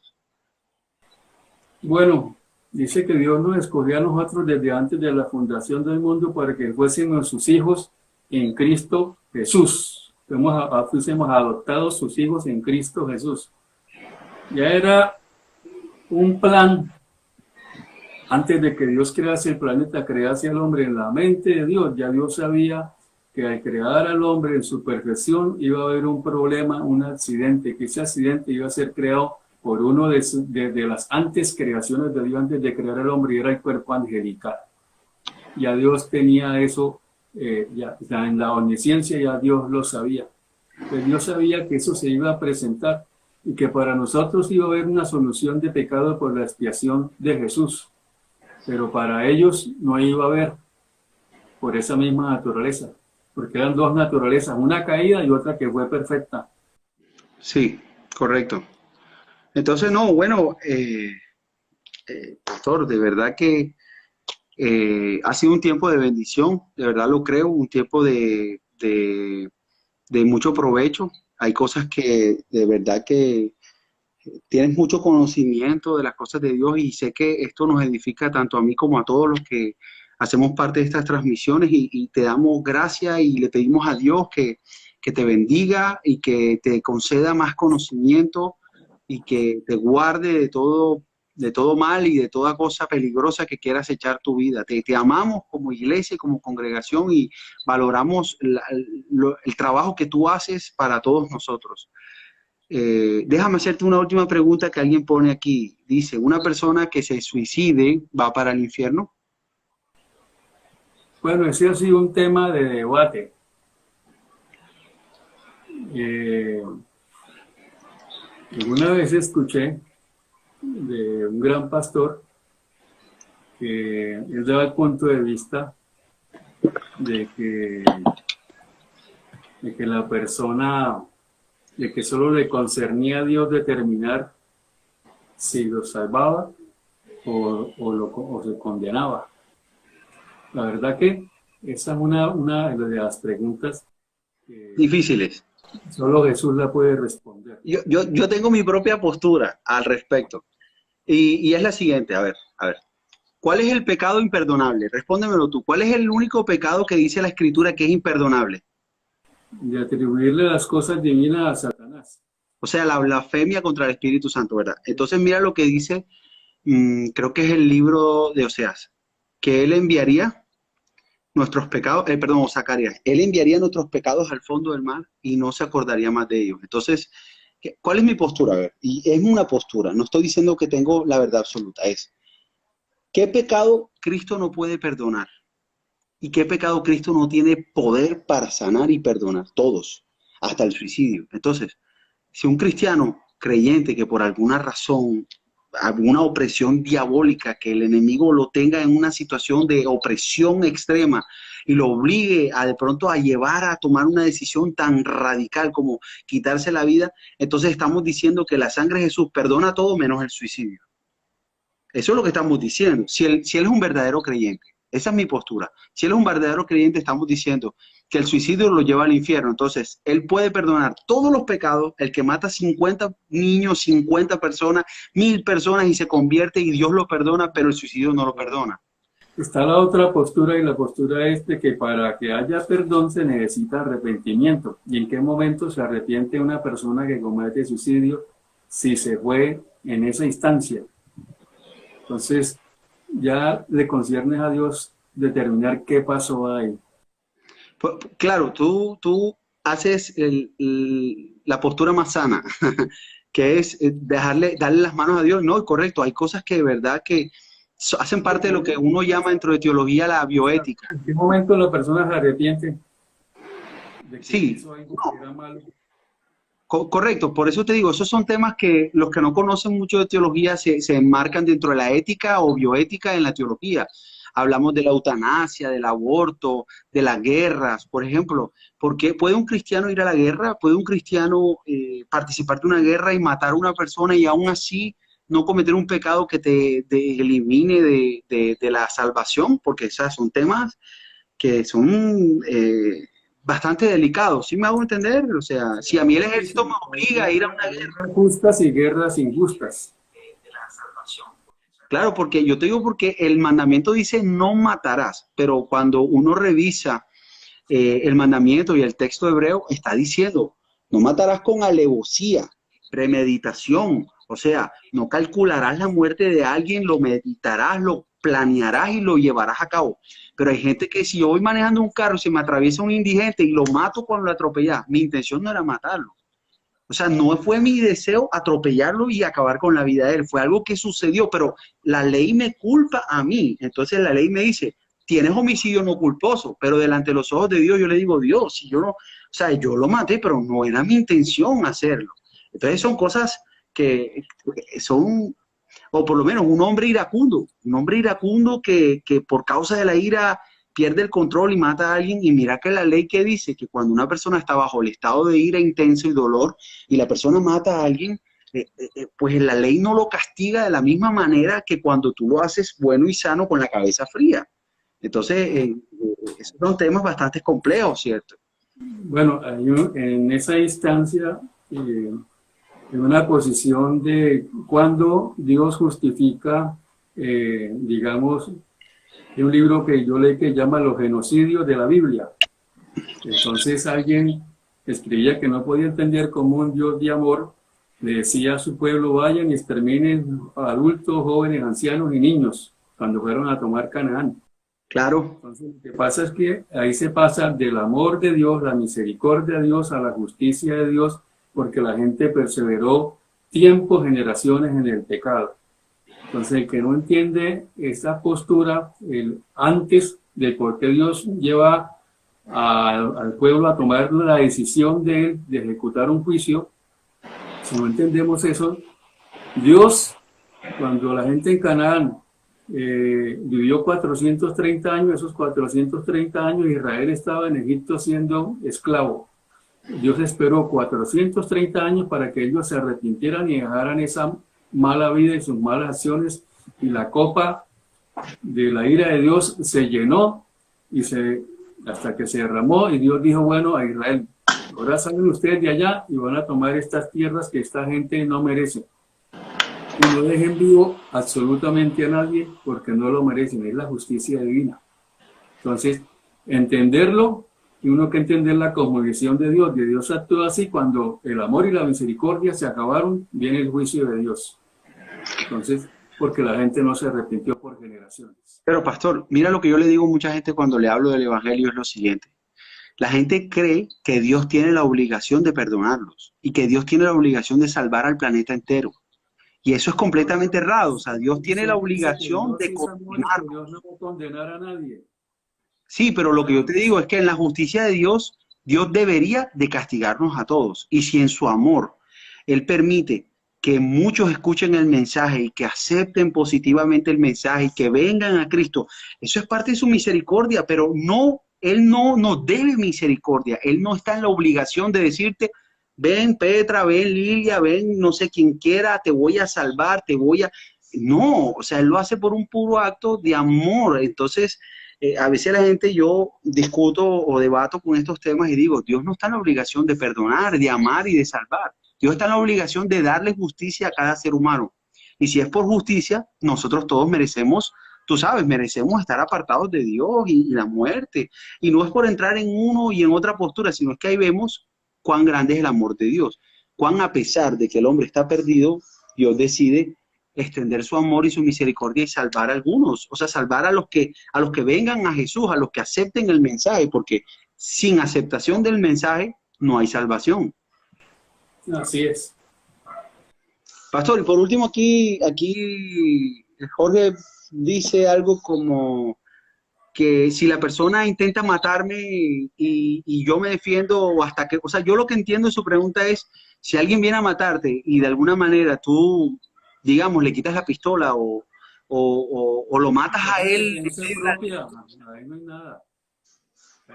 B: Bueno, dice que Dios nos escogió a nosotros desde antes de la fundación del mundo para que fuésemos sus hijos en Cristo Jesús. Fuésemos adoptados sus hijos en Cristo Jesús. Ya era un plan antes de que Dios crease el planeta, crease al hombre en la mente de Dios. Ya Dios sabía que al crear al hombre en su perfección iba a haber un problema, un accidente, que ese accidente iba a ser creado por uno de las antes creaciones de Dios, antes de crear al hombre, y era el cuerpo angelical. Ya Dios tenía eso, ya en la omnisciencia ya Dios lo sabía. Pues Dios sabía que eso se iba a presentar y que para nosotros iba a haber una solución de pecado por la expiación de Jesús. Pero para ellos no iba a haber por esa misma naturaleza, porque eran dos naturalezas, una caída y otra que fue perfecta.
A: Sí, correcto. Entonces, no, bueno, pastor, de verdad que ha sido un tiempo de bendición, de verdad lo creo, un tiempo de mucho provecho. Hay cosas que de verdad que tienes mucho conocimiento de las cosas de Dios y sé que esto nos edifica tanto a mí como a todos los que hacemos parte de estas transmisiones y te damos gracias y le pedimos a Dios que te bendiga y que te conceda más conocimiento y que te guarde de todo mal y de toda cosa peligrosa que quieras echar tu vida. Te amamos como iglesia y como congregación y valoramos el trabajo que tú haces para todos nosotros. Déjame hacerte una última pregunta que alguien pone aquí. Dice, ¿una persona que se suicide va para el infierno?
B: Bueno, ese ha sido un tema de debate. Alguna vez escuché de un gran pastor que él daba el punto de vista de que la persona, de que solo le concernía a Dios determinar si lo salvaba o se condenaba. La verdad que esa es una de las preguntas que
A: Difíciles.
B: solo Jesús la puede responder.
A: Yo tengo mi propia postura al respecto y es la siguiente, a ver. ¿Cuál es el pecado imperdonable? Respóndemelo tú. ¿Cuál es el único pecado que dice la Escritura que es imperdonable?
B: De atribuirle las cosas divinas a Satanás.
A: O sea, la blasfemia contra el Espíritu Santo, ¿verdad? Entonces mira lo que dice, creo que es el libro de Oseas, que él enviaría nuestros pecados, perdón, Zacarías, él enviaría nuestros pecados al fondo del mar y no se acordaría más de ellos. Entonces, ¿cuál es mi postura? A ver, y es una postura, no estoy diciendo que tengo la verdad absoluta, es, ¿qué pecado Cristo no puede perdonar? ¿Y qué pecado Cristo no tiene poder para sanar y perdonar? Todos, hasta el suicidio. Entonces, si un cristiano creyente que por alguna razón, alguna opresión diabólica, que el enemigo lo tenga en una situación de opresión extrema y lo obligue a de pronto a llevar a tomar una decisión tan radical como quitarse la vida, entonces estamos diciendo que la sangre de Jesús perdona todo menos el suicidio. Eso es lo que estamos diciendo. Si él es un verdadero creyente, esa es mi postura. Si él es un verdadero creyente, estamos diciendo que el suicidio lo lleva al infierno. Entonces, él puede perdonar todos los pecados, el que mata 50 niños, 50 personas, 1000 personas y se convierte y Dios lo perdona, pero el suicidio no lo perdona.
B: Está la otra postura y la postura es de que para que haya perdón se necesita arrepentimiento. ¿Y en qué momento se arrepiente una persona que comete suicidio si se fue en esa instancia? Entonces, ya le concierne a Dios determinar qué pasó ahí.
A: Claro, tú haces la postura más sana, que es darle las manos a Dios. No, correcto, hay cosas que de verdad que hacen parte de lo que uno llama dentro de teología la bioética.
B: ¿En qué momento la persona se arrepiente de que
A: Sí,
B: hizo algo que era malo?
A: correcto, por eso te digo, esos son temas que los que no conocen mucho de teología se enmarcan dentro de la ética o bioética en la teología. Hablamos de la eutanasia, del aborto, de las guerras, por ejemplo. ¿Por qué puede un cristiano ir a la guerra? ¿Puede un cristiano participar de una guerra y matar a una persona y aún así no cometer un pecado que te elimine de la salvación? Porque esos son temas que son bastante delicados. ¿Sí me hago entender? O sea, si a mí el ejército me obliga a ir a una guerra.
B: Guerras justas y guerras injustas.
A: Claro, porque yo te digo porque el mandamiento dice no matarás, pero cuando uno revisa el mandamiento y el texto hebreo, está diciendo no matarás con alevosía, premeditación, o sea, no calcularás la muerte de alguien, lo meditarás, lo planearás y lo llevarás a cabo. Pero hay gente que si yo voy manejando un carro y se me atraviesa un indigente y lo mato cuando lo atropella, mi intención no era matarlo. O sea, no fue mi deseo atropellarlo y acabar con la vida de él, fue algo que sucedió, pero la ley me culpa a mí. Entonces la ley me dice, tienes homicidio no culposo, pero delante de los ojos de Dios yo le digo, Dios, si yo no, o sea, yo lo maté, pero no era mi intención hacerlo. Entonces son cosas que son, o por lo menos un hombre iracundo que por causa de la ira pierde el control y mata a alguien, y mira que la ley que dice que cuando una persona está bajo el estado de ira intenso y dolor y la persona mata a alguien, pues la ley no lo castiga de la misma manera que cuando tú lo haces bueno y sano con la cabeza fría. Entonces, esos son temas bastante complejos, ¿cierto?
B: Bueno, en esa instancia, en una posición de cuando Dios justifica, digamos, hay un libro que yo leí que llama Los genocidios de la Biblia. Entonces alguien escribía que no podía entender cómo un Dios de amor le decía a su pueblo, vayan y exterminen a adultos, jóvenes, ancianos y niños, cuando fueron a tomar Canaán.
A: Claro.
B: Entonces lo que pasa es que ahí se pasa del amor de Dios, la misericordia de Dios, a la justicia de Dios, porque la gente perseveró tiempos, generaciones en el pecado. Entonces, el que no entiende esa postura, antes de por qué Dios lleva al pueblo a tomar la decisión de ejecutar un juicio, si no entendemos eso, Dios, cuando la gente en Canaán vivió 430 años, esos 430 años Israel estaba en Egipto siendo esclavo. Dios esperó 430 años para que ellos se arrepintieran y dejaran esa mala vida y sus malas acciones, y la copa de la ira de Dios se llenó hasta que se derramó, y Dios dijo, bueno, a Israel, ahora salen ustedes de allá y van a tomar estas tierras que esta gente no merece, y no dejen vivo absolutamente a nadie porque no lo merecen, es la justicia divina. Entonces, entenderlo, y uno que entender la cosmovisión de Dios actúa así, cuando el amor y la misericordia se acabaron, viene el juicio de Dios. Entonces, porque la gente no se arrepintió por generaciones.
A: Pero pastor, mira lo que yo le digo a mucha gente cuando le hablo del evangelio es lo siguiente. La gente cree que Dios tiene la obligación de perdonarlos y que Dios tiene la obligación de salvar al planeta entero. Y eso es completamente errado. O sea, Dios tiene la obligación de condenar.
B: Dios no va a condenar a nadie.
A: Sí, pero lo que yo te digo es que en la justicia de Dios, Dios debería de castigarnos a todos. Y si en su amor Él permite que muchos escuchen el mensaje y que acepten positivamente el mensaje y que vengan a Cristo, eso es parte de su misericordia, pero no, Él no nos debe misericordia. Él no está en la obligación de decirte, ven Petra, ven Lilia, ven no sé quién quiera, te voy a salvar, te voy a... no, o sea, él lo hace por un puro acto de amor. Entonces, a veces la gente, yo discuto o debato con estos temas y digo, Dios no está en la obligación de perdonar, de amar y de salvar. Dios está en la obligación de darle justicia a cada ser humano. Y si es por justicia, nosotros todos merecemos, tú sabes, merecemos estar apartados de Dios y la muerte. Y no es por entrar en uno y en otra postura, sino es que ahí vemos cuán grande es el amor de Dios. Cuán a pesar de que el hombre está perdido, Dios decide extender su amor y su misericordia y salvar a algunos, o sea, salvar a los que vengan a Jesús, a los que acepten el mensaje, porque sin aceptación del mensaje no hay salvación.
B: Así es.
A: Pastor, y por último aquí Jorge dice algo como que si la persona intenta matarme y yo me defiendo o hasta que, o sea, yo lo que entiendo de su pregunta es, si alguien viene a matarte y de alguna manera tú, digamos, le quitas la pistola o lo matas a él,
B: Defensa propia, ahí no hay nada.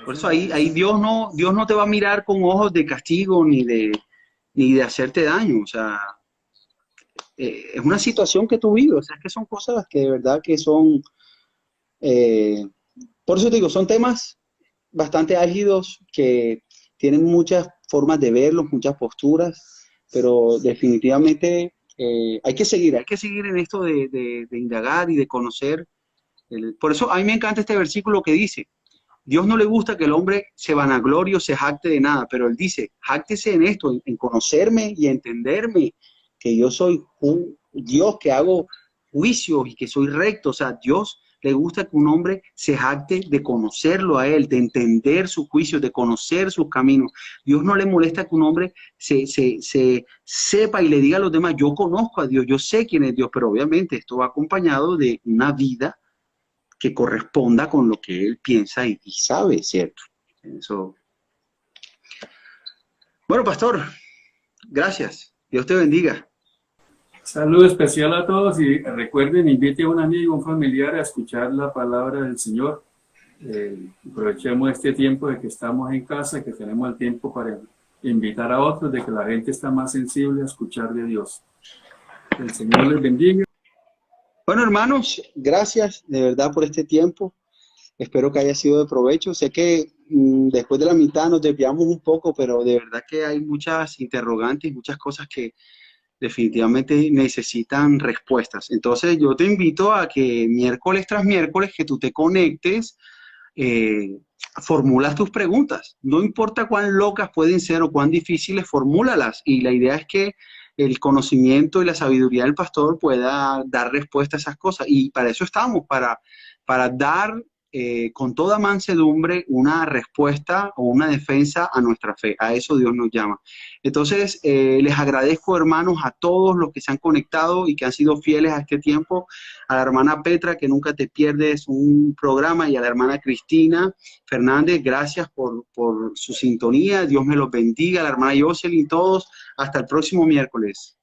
A: por eso ahí Dios no te va a mirar con ojos de castigo ni de hacerte daño, o sea, es una situación que tú vives, o sea, es que son cosas que de verdad que son, eh, por eso te digo, son temas bastante álgidos que tienen muchas formas de verlos, muchas posturas, pero definitivamente hay que seguir en esto de indagar y de conocer. Por eso a mí me encanta este versículo que dice, Dios no le gusta que el hombre se vanaglorie o se jacte de nada, pero él dice, jáctese en esto, en conocerme y entenderme, que yo soy un Dios que hago juicios y que soy recto. O sea, Dios le gusta que un hombre se jacte de conocerlo a él, de entender sus juicios, de conocer sus caminos. Dios no le molesta que un hombre se sepa y le diga a los demás, yo conozco a Dios, yo sé quién es Dios, pero obviamente esto va acompañado de una vida que corresponda con lo que él piensa y sabe, ¿cierto? Eso. Bueno, pastor, gracias. Dios te bendiga.
B: Saludo especial a todos y recuerden, invite a un amigo, un familiar a escuchar la palabra del Señor. Aprovechemos este tiempo de que estamos en casa, que tenemos el tiempo para invitar a otros, de que la gente está más sensible a escuchar de Dios. El Señor les bendiga.
A: Bueno, hermanos, gracias de verdad por este tiempo. Espero que haya sido de provecho. Sé que después de la mitad nos desviamos un poco, pero de verdad que hay muchas interrogantes, muchas cosas que definitivamente necesitan respuestas. Entonces yo te invito a que miércoles tras miércoles que tú te conectes, formulas tus preguntas. No importa cuán locas pueden ser o cuán difíciles, formúlalas. Y la idea es que el conocimiento y la sabiduría del pastor pueda dar respuesta a esas cosas. Y para eso estamos, para dar con toda mansedumbre una respuesta o una defensa a nuestra fe. A eso Dios nos llama. Entonces, les agradezco, hermanos, a todos los que se han conectado y que han sido fieles a este tiempo, a la hermana Petra, que nunca te pierdes un programa, y a la hermana Cristina Fernández, gracias por su sintonía. Dios me los bendiga, a la hermana Jocelyn, todos. Hasta el próximo miércoles.